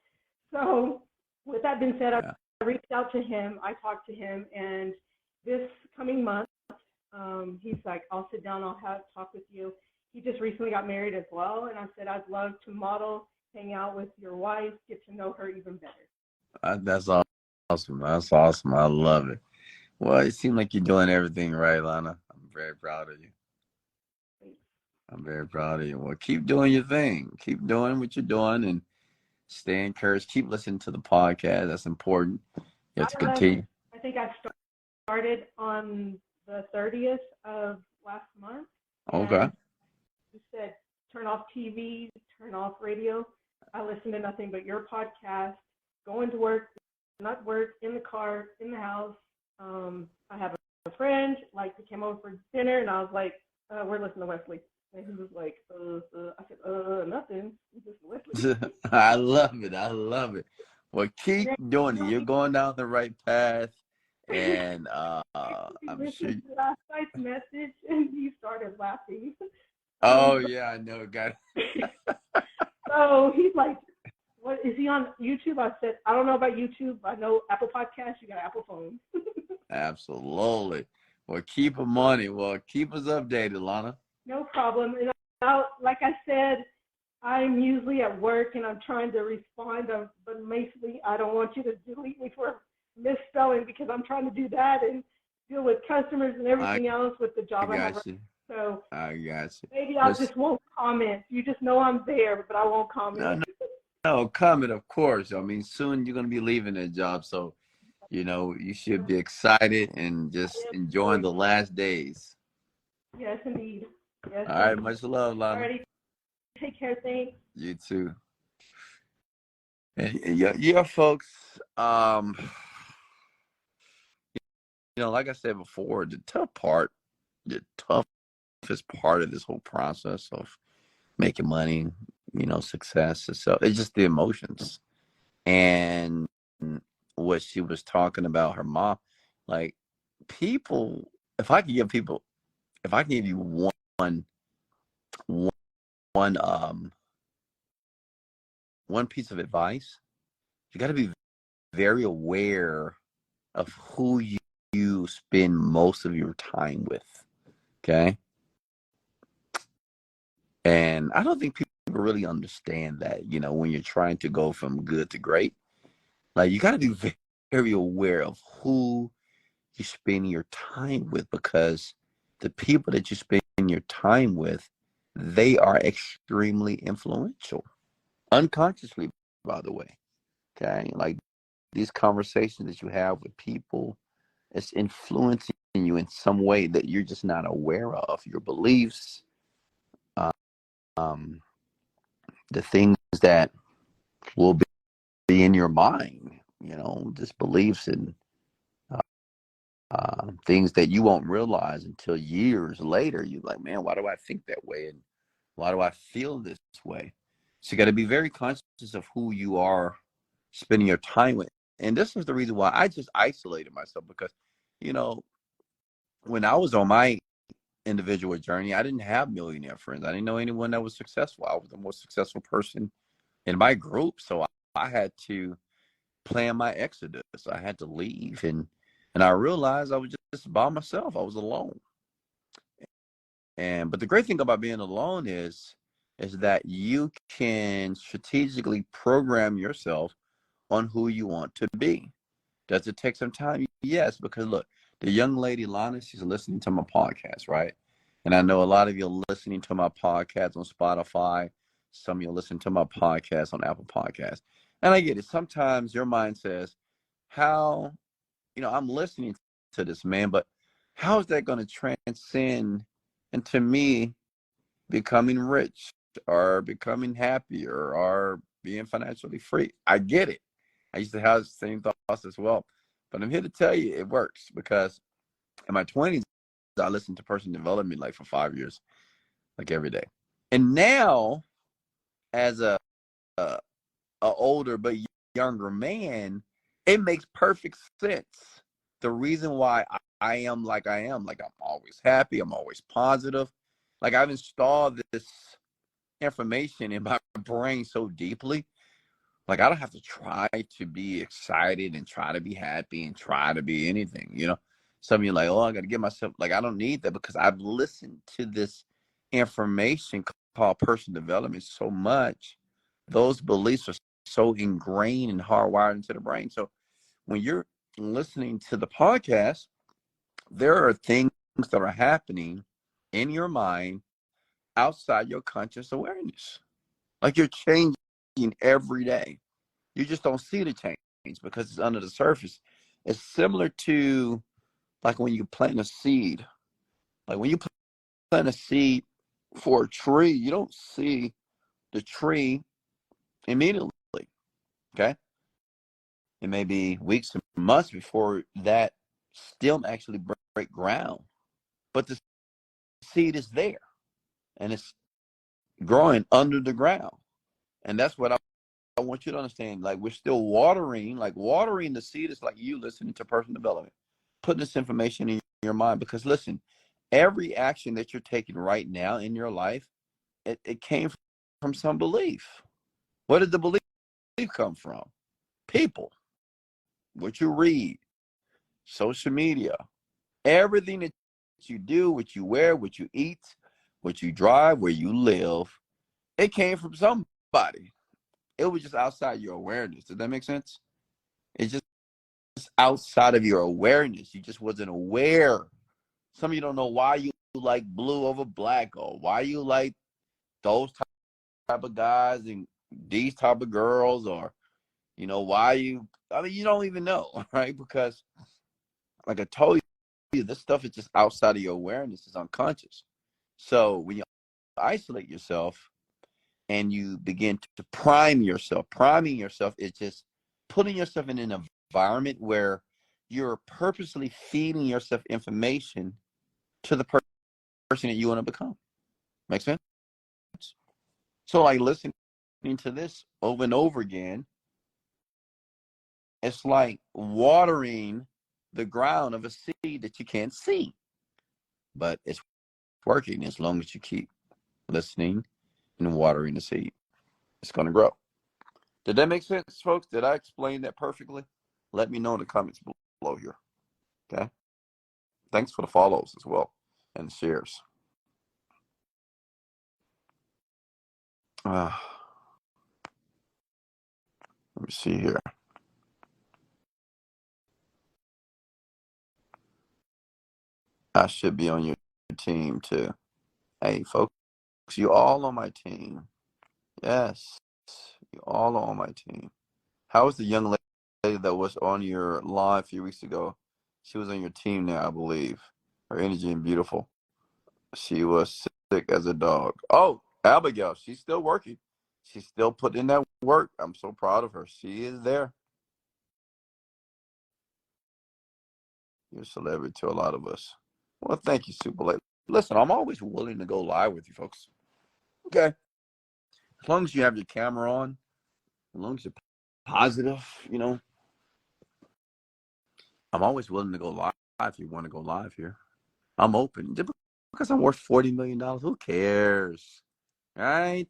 B: So with that being said,
A: Yeah.
B: I reached out to him. I talked to him. And this coming month, he's like, I'll sit down. I'll talk with you. He just recently got married as well. And I said, I'd love to model, hang out with your wife, get to know her even better.
A: That's awesome. That's awesome. I love it. Well, it seems like you're doing everything right, Lana. I'm very proud of you.
B: Thanks.
A: I'm very proud of you. Well, keep doing your thing. Keep doing what you're doing and stay encouraged. Keep listening to the podcast. That's important. You have to continue.
B: I think I started on the 30th of last month.
A: Okay.
B: You said turn off TV, turn off radio. I listen to nothing but your podcast, going to work, not work, in the car, in the house. I have a friend, like, who came over for dinner, and I was like, we're listening to Wesley. And he was like, I said, nothing. It's just Wesley.
A: I love it. I love it. Well, keep
B: And
A: doing it.
B: then,
A: You're going down the right path. And
B: he
A: I'm sure.
B: listened to last night's message and he started laughing.
A: Oh,
B: So,
A: yeah, I know. Got
B: so he's like, what is he on YouTube? I said, I don't know about YouTube. I know Apple Podcasts. You got Apple phones.
A: Absolutely. Well, keep them money. Well, keep us updated, Lana.
B: No problem. And like I said, I'm usually at work and I'm trying to respond, but basically I don't want you to delete me for misspelling because I'm trying to do that and deal with customers and
A: I
B: everything else with the job I have.
A: got you.
B: So
A: I got you.
B: maybe I
A: But
B: just won't comment. You just know I'm there, but I won't comment.
A: no, no, no, comment, of course. I mean, soon you're going to be leaving that job. So, you should be excited and just enjoying the last days.
B: Yes, indeed. Yes,
A: All right.
B: indeed.
A: Much love, Lana.
B: Alrighty. Take care. Thanks.
A: You too. And yeah, folks. Like I said before, the toughest part of this whole process of making money, success itself, it's just the emotions. And what she was talking about, her mom, like people, if I can give you one, one, one piece of advice, you got to be very aware of who you spend most of your time with. Okay. And I don't think people really understand that, when you're trying to go from good to great, like you got to be very aware of who you spend your time with, because the people that you spend your time with, they are extremely influential, unconsciously, by the way. Okay. Like these conversations that you have with people, it's influencing you in some way that you're just not aware of. Your beliefs, um, the things that will be in your mind, just beliefs and things that you won't realize until years later. You're like, man, why do I think that way? And why do I feel this way? So you got to be very conscious of who you are spending your time with. And this is the reason why I just isolated myself, because, when I was on my individual journey, I didn't have millionaire friends. I didn't know anyone that was successful. I was the most successful person in my group. So I had to plan my exodus. I had to leave. And I realized I was just by myself. I was alone. But the great thing about being alone is that you can strategically program yourself on who you want to be. Does it take some time? Yes, because look, the young lady Lana, she's listening to my podcast, right? And I know a lot of you are listening to my podcast on Spotify. Some of you listen to my podcast on Apple Podcasts. And I get it. Sometimes your mind says, how, I'm listening to this man, but how is that going to transcend into me becoming rich or becoming happier or being financially free? I get it. I used to have the same thoughts as well. But I'm here to tell you it works, because in my 20s, I listened to personal development like for 5 years, like every day. And now, as a older but younger man, it makes perfect sense. The reason why I am like I am, like I'm always happy, I'm always positive. Like I've installed this information in my brain so deeply. Like I don't have to try to be excited and try to be happy and try to be anything, Some of you are like, oh, I got to get myself, like, I don't need that, because I've listened to this information called personal development so much. Those beliefs are so ingrained and hardwired into the brain. So when you're listening to the podcast, there are things that are happening in your mind outside your conscious awareness. Like you're changing every day. You just don't see the change because it's under the surface. It's similar to like when you plant a seed. Like when you plant a seed for a tree, you don't see the tree immediately. Okay. It may be weeks or months before that stem actually break ground. But the seed is there. and it's growing under the ground. And that's what I want you to understand. Like, we're still watering, like watering the seed is like you listening to personal development, putting this information in your mind. Because listen, every action that you're taking right now in your life, it came from some belief. Where did the belief come from? People, what you read, social media, everything that you do, what you wear, what you eat, what you drive, where you live, it came from somebody. It was just outside your awareness. Does that make sense? It's just outside of your awareness. You just wasn't aware. Some of you don't know why you like blue over black, or why you like those type of guys and these type of girls, or why you. I mean, you don't even know, right? Because, like I told you, this stuff is just outside of your awareness. It's unconscious. So when you isolate yourself and you begin to prime yourself, priming yourself is just putting yourself in an environment where you're purposely feeding yourself information to the person that you want to become. Make sense? So, like, listening to this over and over again, it's like watering the ground of a seed that you can't see, but it's working as long as you keep listening and watering the seed. It's going to grow. Did that make sense, folks? Did I explain that perfectly? Let me know in the comments below here. Okay. Thanks for the follows as well and the shares. Let me see here. I should be on your team too. Hey, folks, you all on my team. Yes, you all are on my team. How was the young lady that was on your live a few weeks ago? She was on your team now, I believe. Her energy and beautiful. She was sick as a dog. Oh, Abigail, she's still working. She's still putting in that work. I'm so proud of her. She is there. You're a celebrity to a lot of us. Well, thank you, Super Late. Listen, I'm always willing to go live with you folks. Okay. As long as you have your camera on, as long as you're positive, I'm always willing to go live if you want to go live here. I'm open. Because I'm worth $40 million, who cares? Right?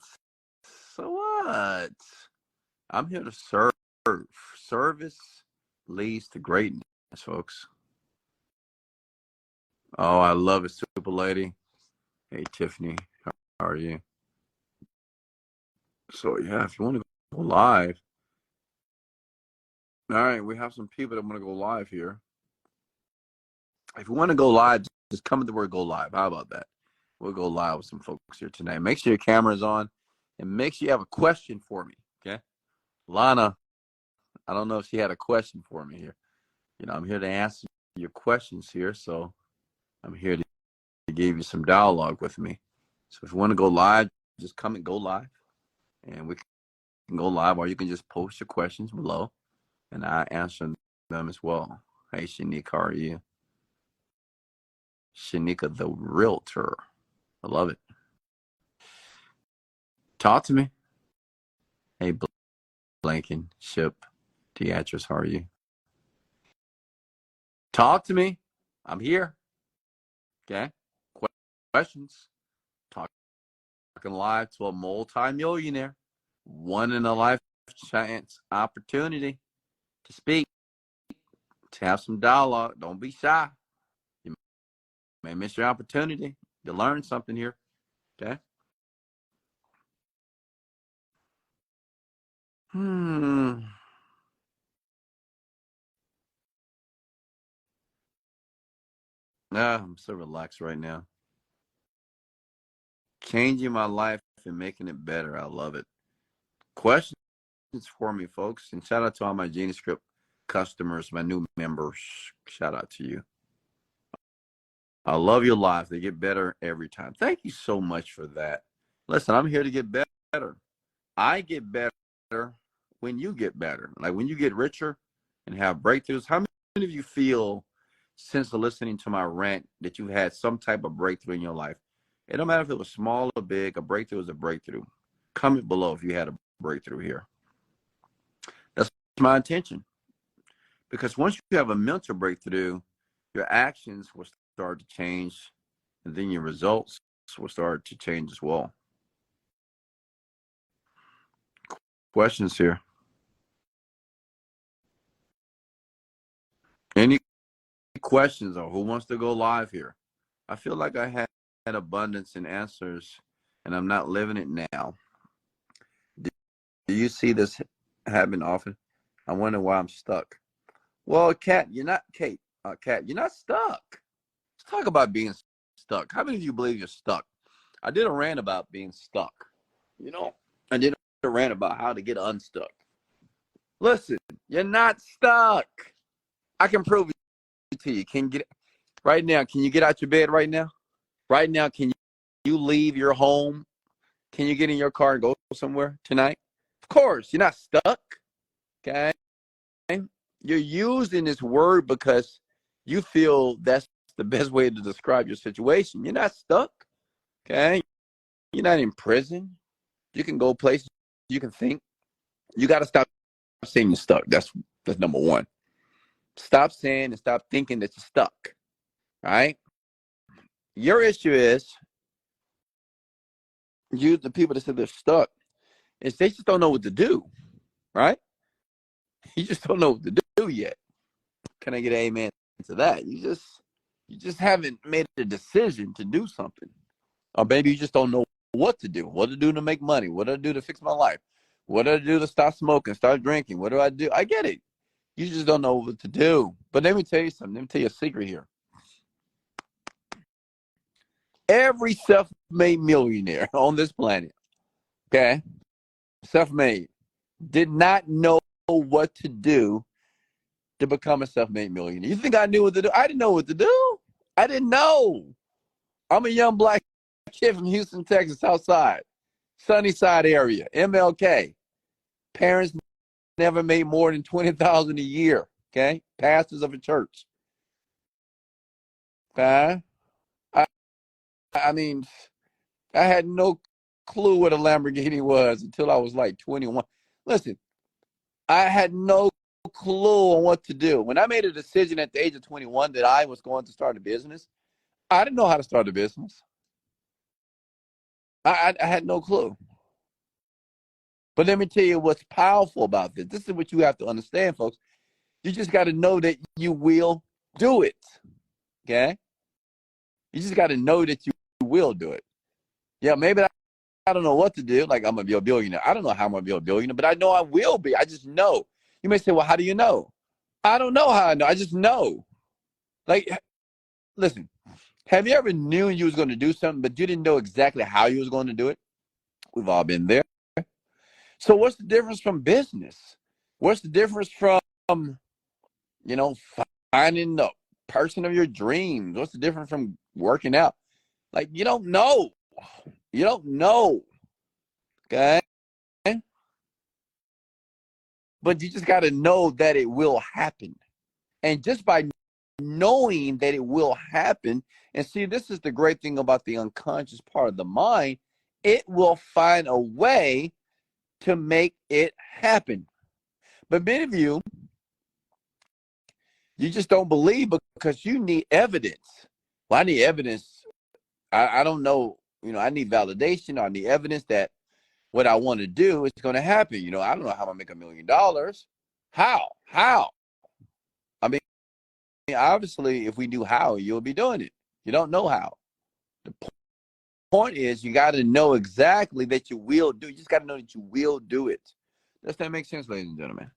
A: So what? I'm here to serve. Service leads to greatness, folks. Oh, I love it, Super Lady. Hey, Tiffany, how are you? So, yeah, if you want to go live. All right, we have some people that want to go live here. If you want to go live, just come with the word go live. How about that? We'll go live with some folks here tonight. Make sure your camera's on, and make sure you have a question for me, okay? Lana, I don't know if she had a question for me here. I'm here to answer your questions here, so I'm here to give you some dialogue with me. So if you want to go live, just come and go live, and we can go live, or you can just post your questions below, and I answer them as well. Hey, Shanika, how are you? Shanika, the realtor. I love it. Talk to me. Hey, Blankenship, Beatrice, how are you? Talk to me. I'm here. Okay. Questions. Talking live to a multi-millionaire. One in a life chance opportunity to speak, to have some dialogue. Don't be shy. You may miss your opportunity to learn something here. Okay. I'm so relaxed right now. Changing my life and making it better. I love it. Questions for me, folks. And shout out to all my Genius Script customers, my new members. Shout out to you. I love your lives. They get better every time. Thank you so much for that. Listen, I'm here to get better. I get better when you get better. Like when you get richer and have breakthroughs. How many of you feel since listening to my rant that you've had some type of breakthrough in your life? It don't matter if it was small or big, a breakthrough is a breakthrough. Comment below if you had a breakthrough here. That's my intention. Because once you have a mental breakthrough, your actions will start to change, and then your results will start to change as well. Questions here? Any questions, or who wants to go live here? I feel like I had abundance in answers, and I'm not living it now. Do you see this happen often? I wonder why I'm stuck. Well, Kat, you're not Kate. Kat, you're not stuck. Let's talk about being stuck. How many of you believe you're stuck? I did a rant about being stuck. You know, I did a rant about how to get unstuck. Listen, you're not stuck. I can prove it to you. Can you get right now? Can you get out your bed right now? Right now, can you leave your home? Can you get in your car and go somewhere tonight? Of course, you're not stuck. Okay. You're using this word because you feel that's the best way to describe your situation. You're not stuck. Okay. You're not in prison. You can go places. You can think. You got to stop saying you're stuck. That's number one. Stop saying and stop thinking that you're stuck. All right. Your issue is the people that say they're stuck is they just don't know what to do. Right. You just don't know what to do yet. Can I get an amen to that? You just haven't made a decision to do something. Or maybe you just don't know what to do to make money, what do I do to fix my life, what do I do to stop smoking, start drinking, what do I do? I get it. You just don't know what to do. But let me tell you something. Let me tell you a secret here. Every self-made millionaire on this planet, okay, self-made, did not know what to do to become a self-made millionaire. You think I knew what to do? I didn't know what to do. I didn't know. I'm a young black kid from Houston, Texas, Southside, Sunnyside area, MLK. Parents never made more than $20,000 a year. Okay, pastors of a church. Okay, I mean, I had no clue what a Lamborghini was until I was like 21. Listen, I had no clue on what to do. When I made a decision at the age of 21 that I was going to start a business, I didn't know how to start a business. I had no clue. But let me tell you what's powerful about this. This is what you have to understand, folks. You just got to know that you will do it. Okay? You just got to know that you will do it. Yeah, maybe I don't know what to do. Like, I'm going to be a billionaire. I don't know how I'm going to be a billionaire, but I know I will be. I just know. You may say, well, how do you know? I don't know how I know. I just know. Like, listen, have you ever knew you was going to do something, but you didn't know exactly how you was going to do it? We've all been there. So what's the difference from business? What's the difference from, you know, finding the person of your dreams? What's the difference from working out? Like, you don't know. You don't know. Okay? But you just got to know that it will happen. And just by knowing that it will happen, and see, this is the great thing about the unconscious part of the mind, it will find a way to make it happen. But many of you, you just don't believe because you need evidence. Well, I need evidence. I don't know. You know, I need validation. I need evidence that what I want to do is going to happen. You know, I don't know how I'm going to make $1 million. How? I mean, obviously, if we knew how, you'll be doing it. You don't know how. The point is, you got to know exactly that you will do. You just got to know that you will do it. Does that make sense, ladies and gentlemen?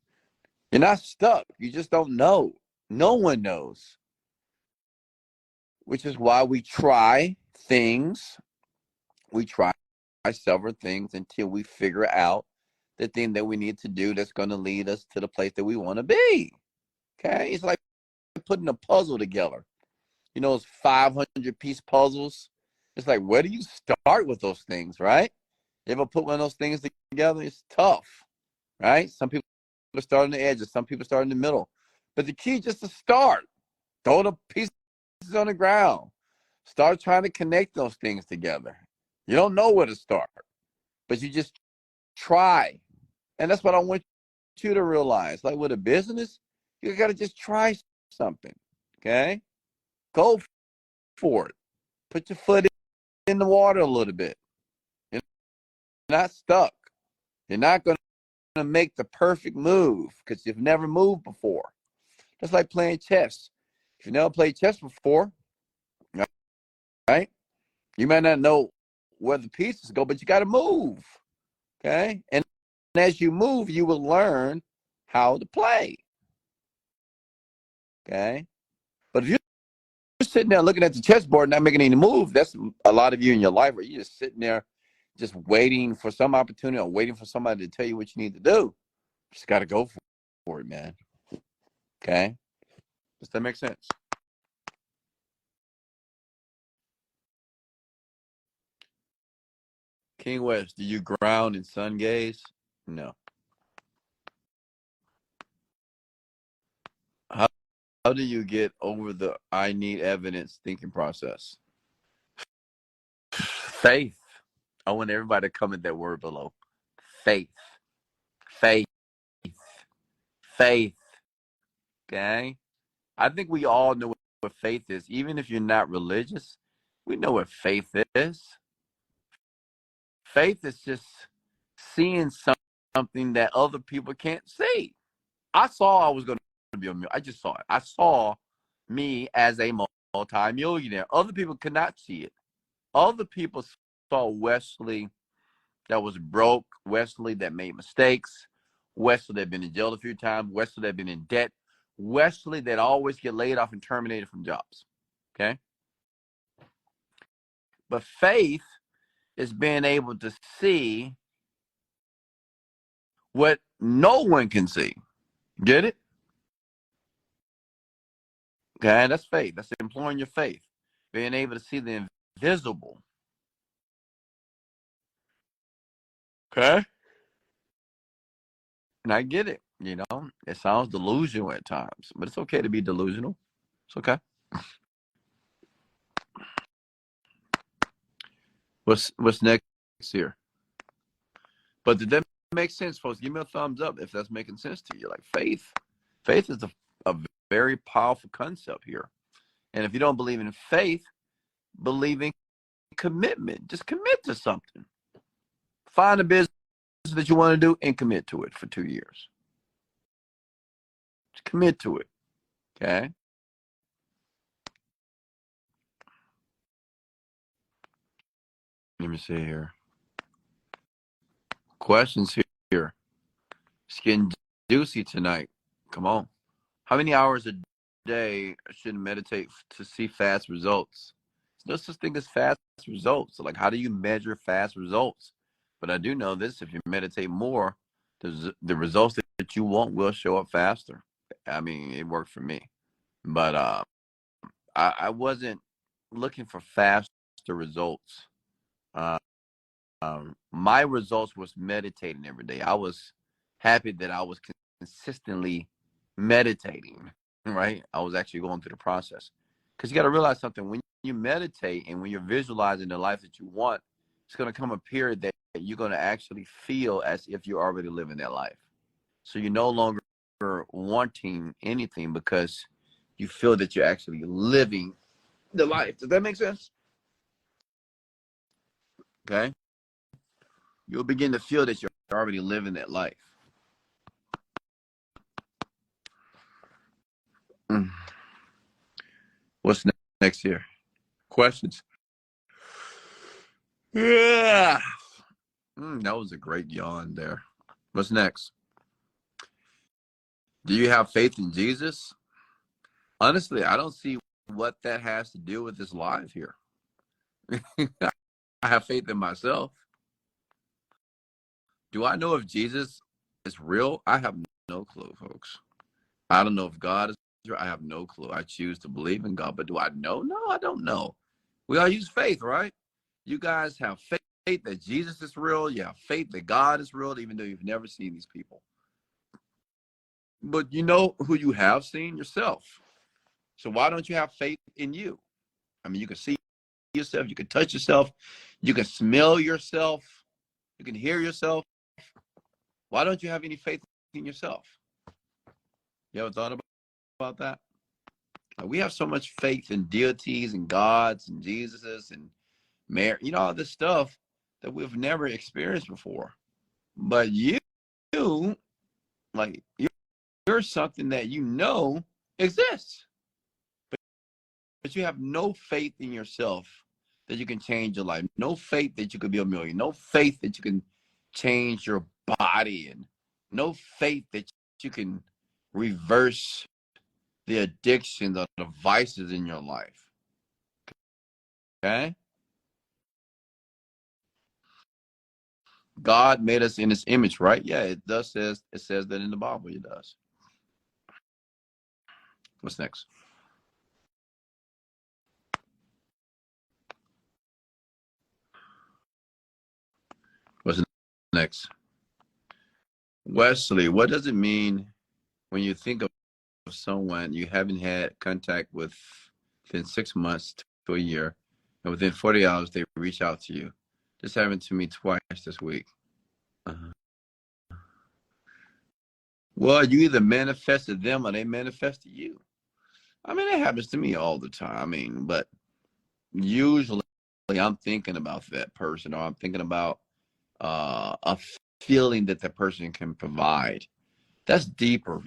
A: You're not stuck. You just don't know. No one knows. Which is why we try things. We try several things until we figure out the thing that we need to do that's going to lead us to the place that we want to be. Okay? It's like putting a puzzle together. You know, those 500-piece puzzles. It's like, where do you start with those things, right? You ever put one of those things together? It's tough, right? Some people start on the edges. Some people start in the middle. But the key is just to start. Throw the pieces on the ground.
C: Start trying to connect those things together. You don't know where to start, but you just try. And that's what I want you to realize. Like with a business, you got to just try something. Okay? Go for it. Put your foot in the water a little bit. You're not stuck. You're not going to make the perfect move because you've never moved before. That's like playing chess. If you never played chess before, right? You might not know where the pieces go, but you got to move. Okay? And as you move, you will learn how to play. Okay? But if you're sitting there looking at the chessboard not making any move, that's a lot of you in your life where you're just sitting there just waiting for some opportunity or waiting for somebody to tell you what you need to do. Just got to go for it, man. Okay? Does that make sense? King West, do you ground in sun gaze? No. How do you get over the I need evidence thinking process? Faith. I want everybody to comment that word below. Faith. Faith. Faith. Okay? I think we all know what faith is. Even if you're not religious, we know what faith is. Faith is just seeing something that other people can't see. I saw I was going to be a millionaire. I just saw it. I saw me as a multi-millionaire. Other people could not see it. Other people saw Wesley that was broke, Wesley that made mistakes, Wesley that had been in jail a few times, Wesley that had been in debt, Wesley that always get laid off and terminated from jobs. Okay? But faith is being able to see what no one can see. Get it? Okay, that's faith. That's employing your faith. Being able to see the invisible. Okay? And I get it. You know, it sounds delusional at times, but it's okay to be delusional. It's okay. What's next here? But did that make sense, folks? Give me a thumbs up if that's making sense to you. Like faith. Faith is a very powerful concept here. And if you don't believe in faith, believe in commitment. Just commit to something. Find a business that you want to do and commit to it for 2 years. Just commit to it. Okay? Let me see here. Questions here. Skin juicy tonight. Come on. How many hours a day should meditate to see fast results? There's no such thing as fast results. So like, how do you measure fast results? But I do know this: if you meditate more, the results that you want will show up faster. I mean, it worked for me, but I wasn't looking for faster results. Uh, my results was meditating every day. I was happy that I was consistently meditating, right? I was actually going through the process. Because you got to realize something. When you meditate and when you're visualizing the life that you want, it's going to come a period that you're going to actually feel as if you're already living that life. So you're no longer wanting anything because you feel that you're actually living the life. Does that make sense? Okay. You'll begin to feel that you're already living that life. What's next here? Questions? Yeah. That was a great yawn there. What's next? Do you have faith in Jesus? Honestly, I don't see what that has to do with this live here. I have faith in myself. Do I know if Jesus is real? I have no clue, folks. I don't know if God is real. I have no clue. I choose to believe in God, but do I know? No, I don't know. We all use faith, right? You guys have faith that Jesus is real. You have faith that God is real, even though you've never seen these people. But you know who you have seen? Yourself. So why don't you have faith in you? I mean, you can see yourself. You can touch yourself. You can smell yourself. You can hear yourself. Why don't you have any faith in yourself? You ever thought about that? Like, we have so much faith in deities and gods and Jesuses and Mary, all this stuff that we've never experienced before. But you like, you're something that exists. But you have no faith in yourself that you can change your life. No faith that you could be a millionaire. No faith that you can change your body. And no faith that you can reverse the addictions or the vices in your life. Okay? God made us in his image, right? Yeah, it says that in the Bible. It does. What's next? What's next? Wesley, what does it mean when you think of someone you haven't had contact with within 6 months to a year, and within 40 hours they reach out to you? This happened to me twice this week. Well, you either manifested them or they manifested you. I mean, it happens to me all the time. I mean, but usually I'm thinking about that person, or I'm thinking about a feeling that that person can provide. That's deeper,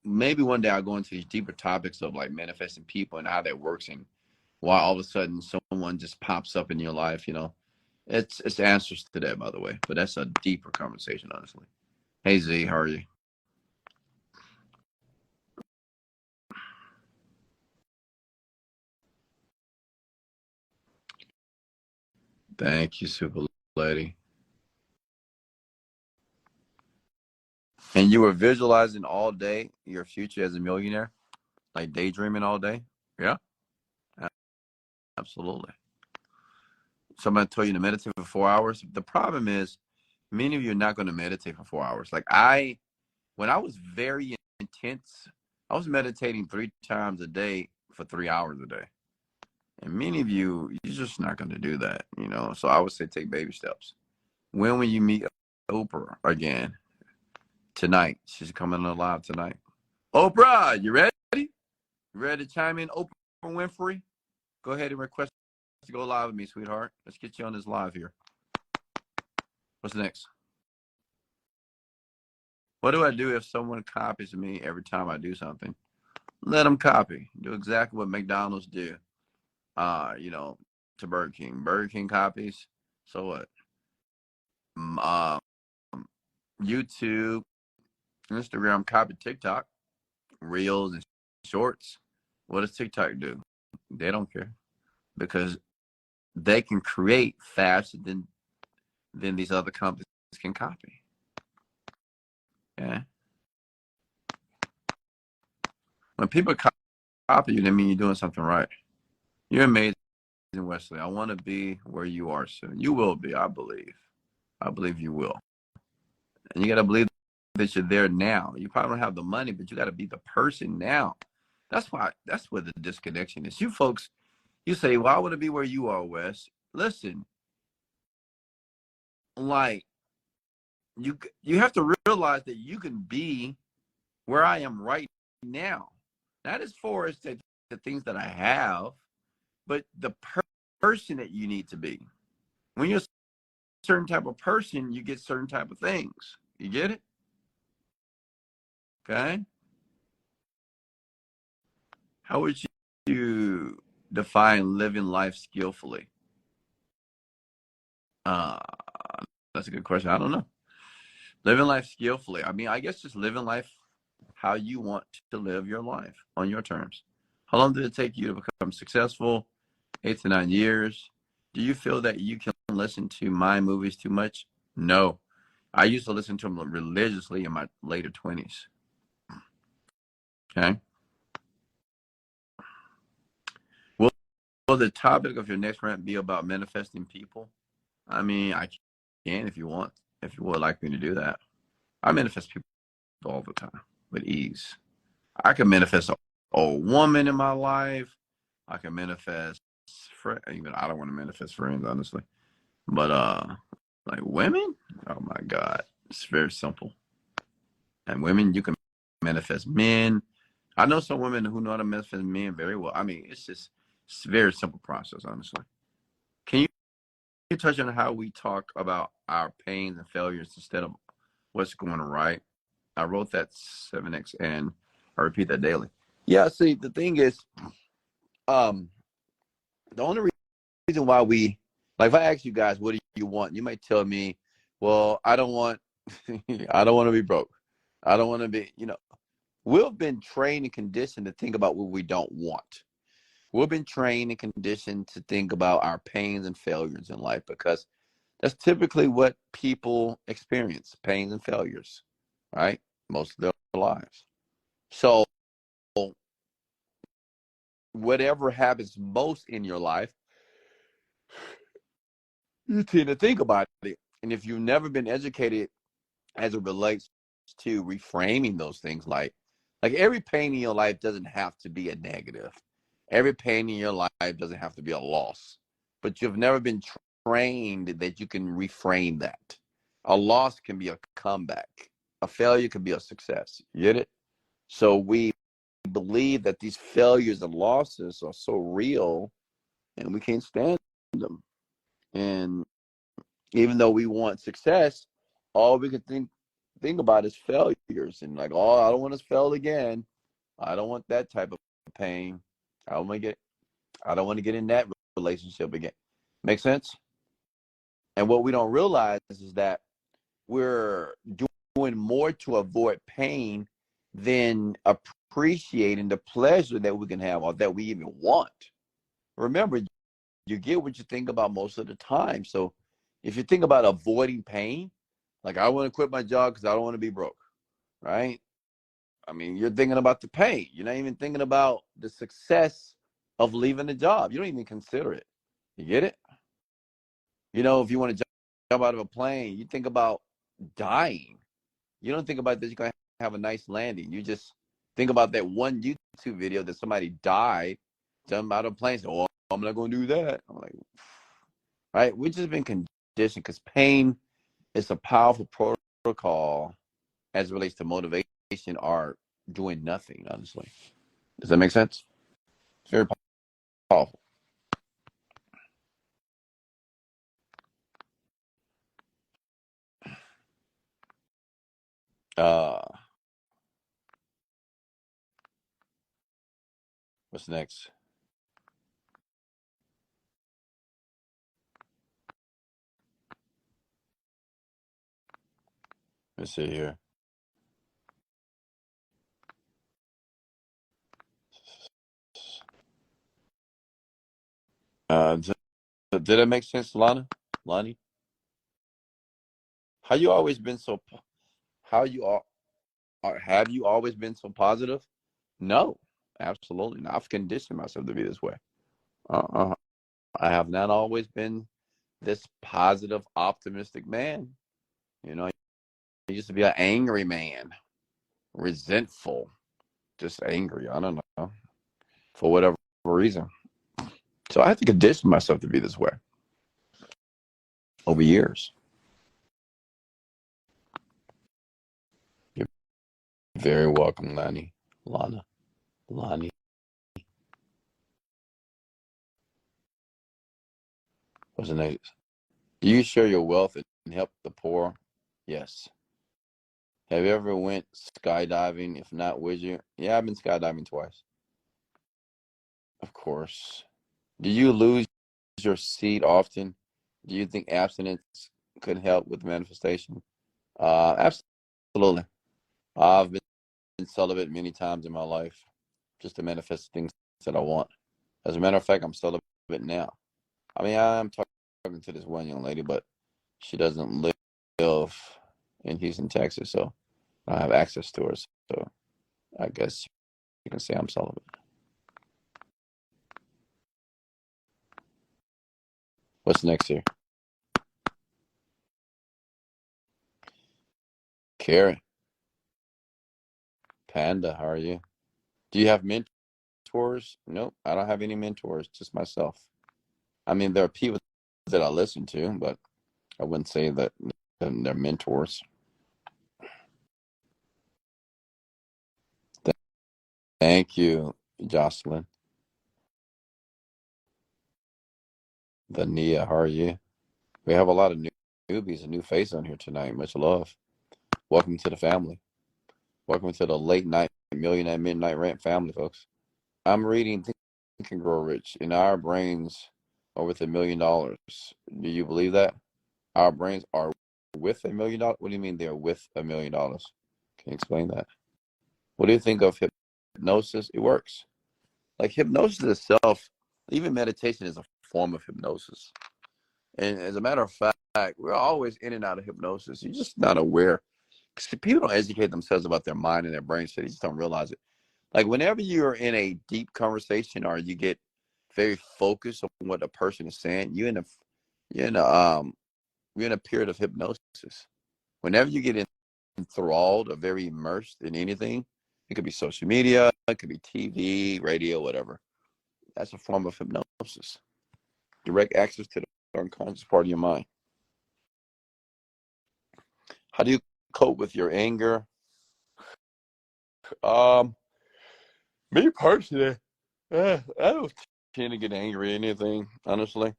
C: Maybe one day I'll go into these deeper topics of like manifesting people and how that works, and why all of a sudden someone just pops up in your life. It's answers to that, by the way, but that's a deeper conversation, honestly. Hey Z, how are you? Thank you, super lady. And you were visualizing all day your future as a millionaire, like daydreaming all day? Yeah, absolutely. Somebody told you to meditate for 4 hours. The problem is, many of you are not going to meditate for 4 hours. Like when I was very intense, I was meditating 3 times a day for 3 hours a day. And many of you're just not going to do that, So I would say take baby steps. When will you meet Oprah again? Tonight. She's coming on live tonight. Oprah, you ready? You ready to chime in, Oprah Winfrey? Go ahead and request to go live with me, sweetheart. Let's get you on this live here. What's next? What do I do if someone copies me every time I do something? Let them copy. Do exactly what McDonald's do. To Burger King. Burger King copies. So what? YouTube, Instagram copy TikTok, Reels and Shorts. What does TikTok do? They don't care, because they can create faster than these other companies can copy. Yeah. When people copy you, that means you're doing something right. You're amazing, Wesley. I want to be where you are soon. You will be, I believe. I believe you will. And you got to believe that you're there now. You probably don't have the money, but you got to be the person now. That's where the disconnection is. You folks, you say, well, I want to be where you are, Wes. Listen, like, you have to realize that you can be where I am right now. Not as far as the things that I have, but the person that you need to be. When you're a certain type of person, you get certain type of things. You get it? Okay? How would you define living life skillfully? That's a good question. I don't know. Living life skillfully. I mean, I guess just living life how you want to live your life on your terms. How long did it take you to become successful? 8 to 9 years. Do you feel that you can listen to my movies too much? No. I used to listen to them religiously in my later 20s. Okay. Will the topic of your next rant be about manifesting people? I mean, I can if you want, if you would like me to do that. I manifest people all the time with ease. I can manifest a woman in my life. I can manifest friend. Even I don't want to manifest friends, honestly. But like women, oh my God, it's very simple. And women, you can manifest men. I know some women who know how to manifest men very well. I mean, it's a very simple process, honestly. Can you touch on how we talk about our pains and failures instead of what's going right? I wrote that 7X and I repeat that daily. Yeah, see, the thing is, um, the only reason why like if I ask you guys, what do you want? You might tell me, well, I don't want, I don't want to be broke. I don't want to be, we've been trained and conditioned to think about what we don't want. We've been trained and conditioned to think about our pains and failures in life because that's typically what people experience, pains and failures, right? Most of their lives. So whatever happens most in your life, you tend to think about it. And if you've never been educated as it relates to reframing those things, like every pain in your life doesn't have to be a negative. Every pain in your life doesn't have to be a loss. But you've never been trained that you can reframe that. A loss can be a comeback. A failure can be a success. You get it? So we believe that these failures and losses are so real and we can't stand them. And even though we want success, all we can think about is failures and like, oh, I don't want to fail again. I don't want that type of pain. I don't want to get I don't want to get in that relationship again. Make sense? And what we don't realize is that we're doing more to avoid pain than appreciating the pleasure that we can have or that we even want. Remember, you get what you think about most of the time. So if you think about avoiding pain, like I want to quit my job because I don't want to be broke, right? I mean, you're thinking about the pain. You're not even thinking about the success of leaving the job. You don't even consider it. You get it? If you want to jump out of a plane, you think about dying. You don't think about that you're going to have a nice landing. You just think about that one YouTube video that somebody died, jump out of a plane, say, oh, I'm not going to do that. I'm like, right? We've just been conditioned because pain is a powerful protocol as it relates to motivation or doing nothing, honestly. Does that make sense? It's very powerful. Uh, what's next? Let's see here. Did it make sense, Lana? Lonnie? How you always been so? How you have you always been so positive? No, absolutely not. I've conditioned myself to be this way. Uh-uh. I have not always been this positive, optimistic man. I used to be an angry man, resentful, just angry. I don't know, for whatever reason. So I had to condition myself to be this way over years. You're very welcome, Lani. Lana. Lonnie. What's the next? Do you share your wealth and help the poor? Yes. Have you ever went skydiving? If not, would you? Yeah, I've been skydiving twice. Of course. Do you lose your seat often? Do you think abstinence could help with manifestation? Absolutely. I've been celibate many times in my life just to manifest things that I want. As a matter of fact, I'm celibate now. I mean, I'm talking to this one young lady, but she doesn't live in Houston, Texas, so I have access to her. So I guess you can say I'm celibate. What's next here? Karen, Panda, how are you? Do you have mentors? Nope, I don't have any mentors, just myself. I mean, there are people that I listen to, but I wouldn't say that they're mentors. Thank you, Jocelyn. Vania, how are you? We have a lot of newbies and new faces on here tonight. Much love. Welcome to the family. Welcome to the late night Millionaire Midnight Rant family, folks. I'm reading Think and Grow Rich, and our brains are worth $1 million. Do you believe that? Our brains are with $1 million? What do you mean they're with $1 million? Can you explain that? What do you think of hypnosis? It works. Like hypnosis itself, even meditation is a form of hypnosis. And as a matter of fact, we're always in and out of hypnosis. You're just not aware. Because people don't educate themselves about their mind and their brain, so they just don't realize it. Like whenever you're in a deep conversation or you get very focused on what a person is saying, you're in a you're in a period of hypnosis. Whenever you get enthralled or very immersed in anything, it could be social media, it could be TV, radio, whatever. That's a form of hypnosis. Direct access to the unconscious part of your mind. How do you cope with your anger? Me personally, I don't tend to get angry at anything, honestly.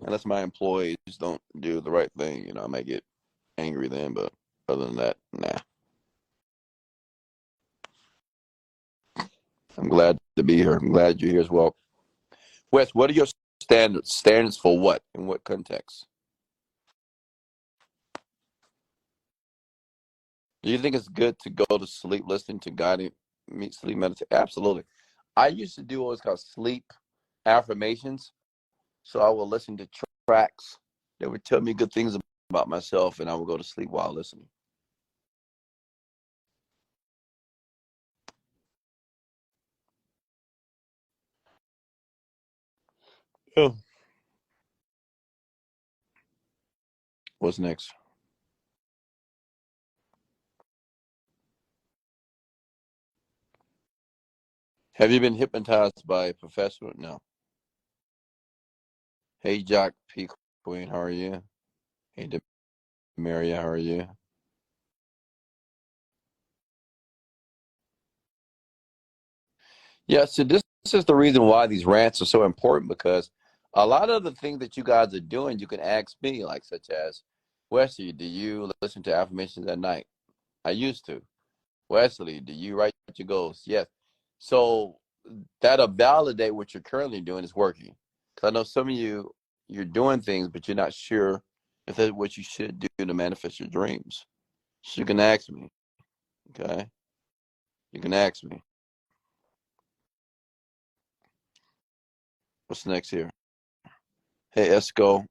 C: Unless my employees don't do the right thing, I may get angry then, but other than that, nah. I'm glad to be here. I'm glad you're here as well. Wes, what are your standards? Standards for what? In what context? Do you think it's good to go to sleep listening to guided sleep meditation? Absolutely. I used to do what was called sleep affirmations. So I will listen to tracks that would tell me good things about myself, and I would go to sleep while listening. Oh. What's next? Have you been hypnotized by a professional? No. Hey, Jock P. Queen, how are you? Hey, Maria, how are you? Yeah, so this is the reason why these rants are so important because a lot of the things that you guys are doing, you can ask me, like such as, Wesley, do you listen to affirmations at night? I used to. Wesley, do you write your goals? Yes. So that'll validate what you're currently doing is working. Because I know some of you're doing things, but you're not sure if that's what you should do to manifest your dreams. So you can ask me, okay? You can ask me. What's next here? Hey, Esco,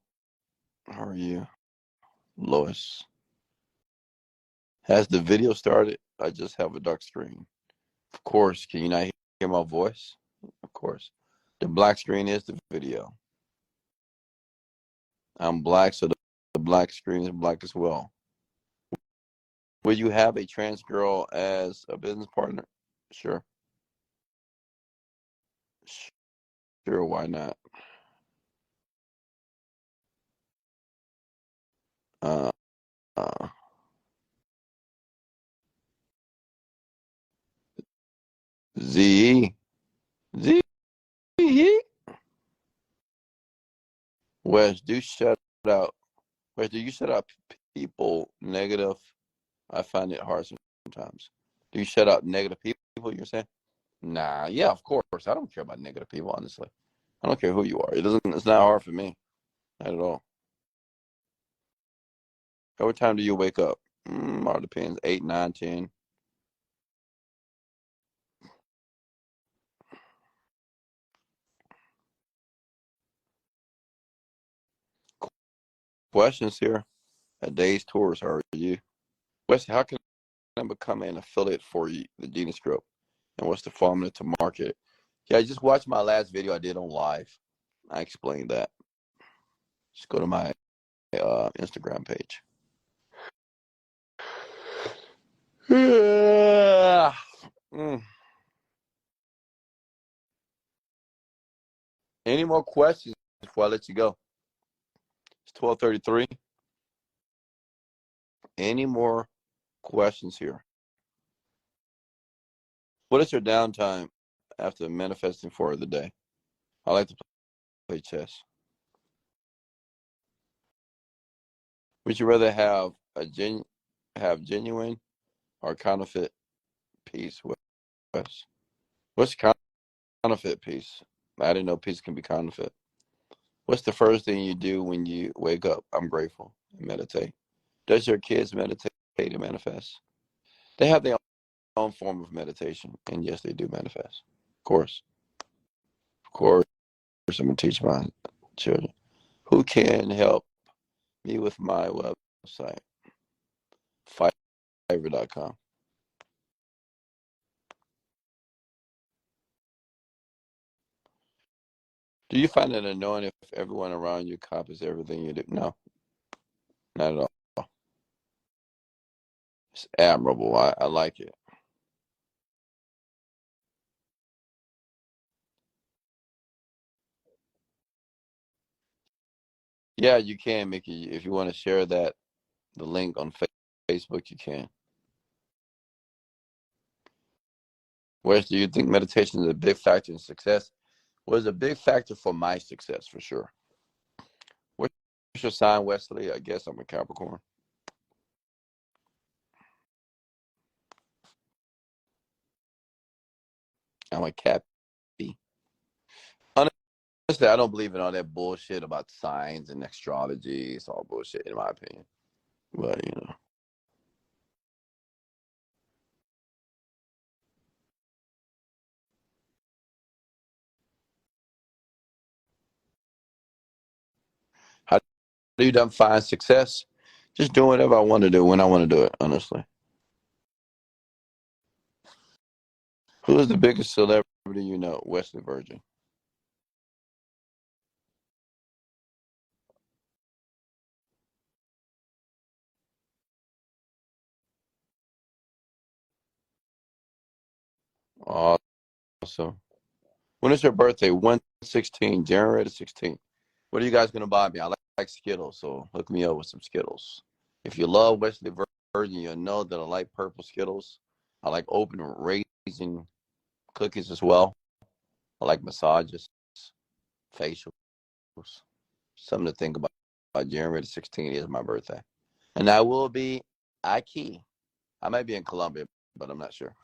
C: how are you? Lois. Has the video started? I just have a dark screen. Of course. Can you not hear my voice? Of course. The black screen is the video. I'm black, so the black screen is black as well. Will you have a trans girl as a business partner? Sure. Sure, why not? Uh, uh, Z. Z. Wes, do shut out. Wes, do you shut out people negative? I find it hard sometimes. Do you shut out negative people, you're saying? Nah, yeah, of course. I don't care about negative people, honestly. I don't care who you are. It's not hard for me. Not at all. What time do you wake up? All depends. 8, 9, 10. Questions here. A day's tours. How are you? Wesley, how can I become an affiliate for you, the Genius Group? And what's the formula to market it? Yeah, just watch my last video I did on live. I explained that. Just go to my Instagram page. Any more questions? before I let you go. It's 12:33. Any more questions here? What is your downtime after manifesting for the day? I like to play chess. Would you rather have genuine or counterfeit peace? What's counterfeit peace? I didn't know peace can be counterfeit. What's the first thing you do when you wake up? I'm grateful and meditate. Does your kids meditate and manifest? They have their own form of meditation, and yes, they do manifest. Of course, I'm gonna teach my children. Who can help me with my website? Fiverr.com. Do you find it annoying if everyone around you copies everything you do? No, not at all. It's admirable. I like it. Yeah, you can, Mickey. If you want to share the link on Facebook, you can. Wes, do you think meditation is a big factor in success? Was a big factor for my success, for sure. What's your sign, Wesley? I guess I'm a Capricorn. I'm a Cappy. Honestly, I don't believe in all that bullshit about signs and astrology. It's all bullshit, in my opinion. But, how do you define success? Just doing whatever I want to do when I want to do it, honestly. Who is the biggest celebrity you know? Wesley Virgin. Awesome. When is your birthday? 1/16, January the 16th. What are you guys going to buy me? I like Skittles, so hook me up with some Skittles. If you love Wesley Virgin, you'll know that I like purple Skittles. I like open raisin cookies as well. I like massages, facials. Something to think about. January the 16th is my birthday. And I will be Iki. I might be in Colombia, but I'm not sure.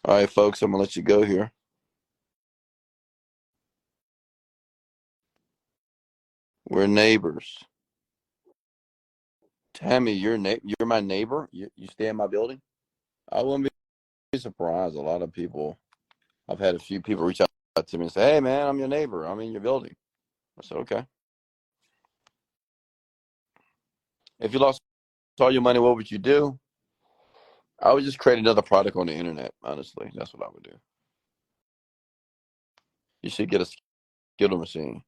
C: All right, folks, I'm going to let you go here. We're neighbors. Tammy, you're my neighbor? You stay in my building? I wouldn't be surprised. A lot of people, I've had a few people reach out to me and say, hey, man, I'm your neighbor. I'm in your building. I said, okay. If you lost all your money, what would you do? I would just create another product on the internet, honestly. That's what I would do. You should get a Skittle machine.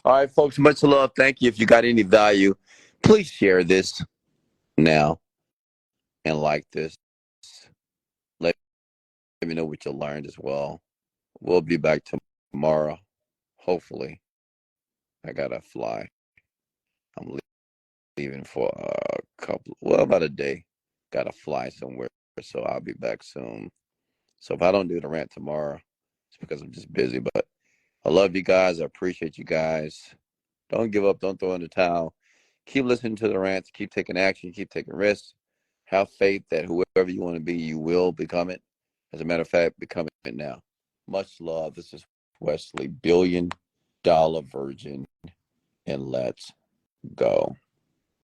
C: All right, folks, much love. Thank you. If you got any value, please share this now and like this. Let me know what you learned as well. We'll be back tomorrow, hopefully. I got to fly. I'm leaving for about a day. Got to fly somewhere, so I'll be back soon. So if I don't do the rant tomorrow, it's because I'm just busy. But I love you guys. I appreciate you guys. Don't give up. Don't throw in the towel. Keep listening to the rants. Keep taking action. Keep taking risks. Have faith that whoever you want to be, you will become it. As a matter of fact, become it now. Much love. This is Wesley, $1 billion virgin, and let's go.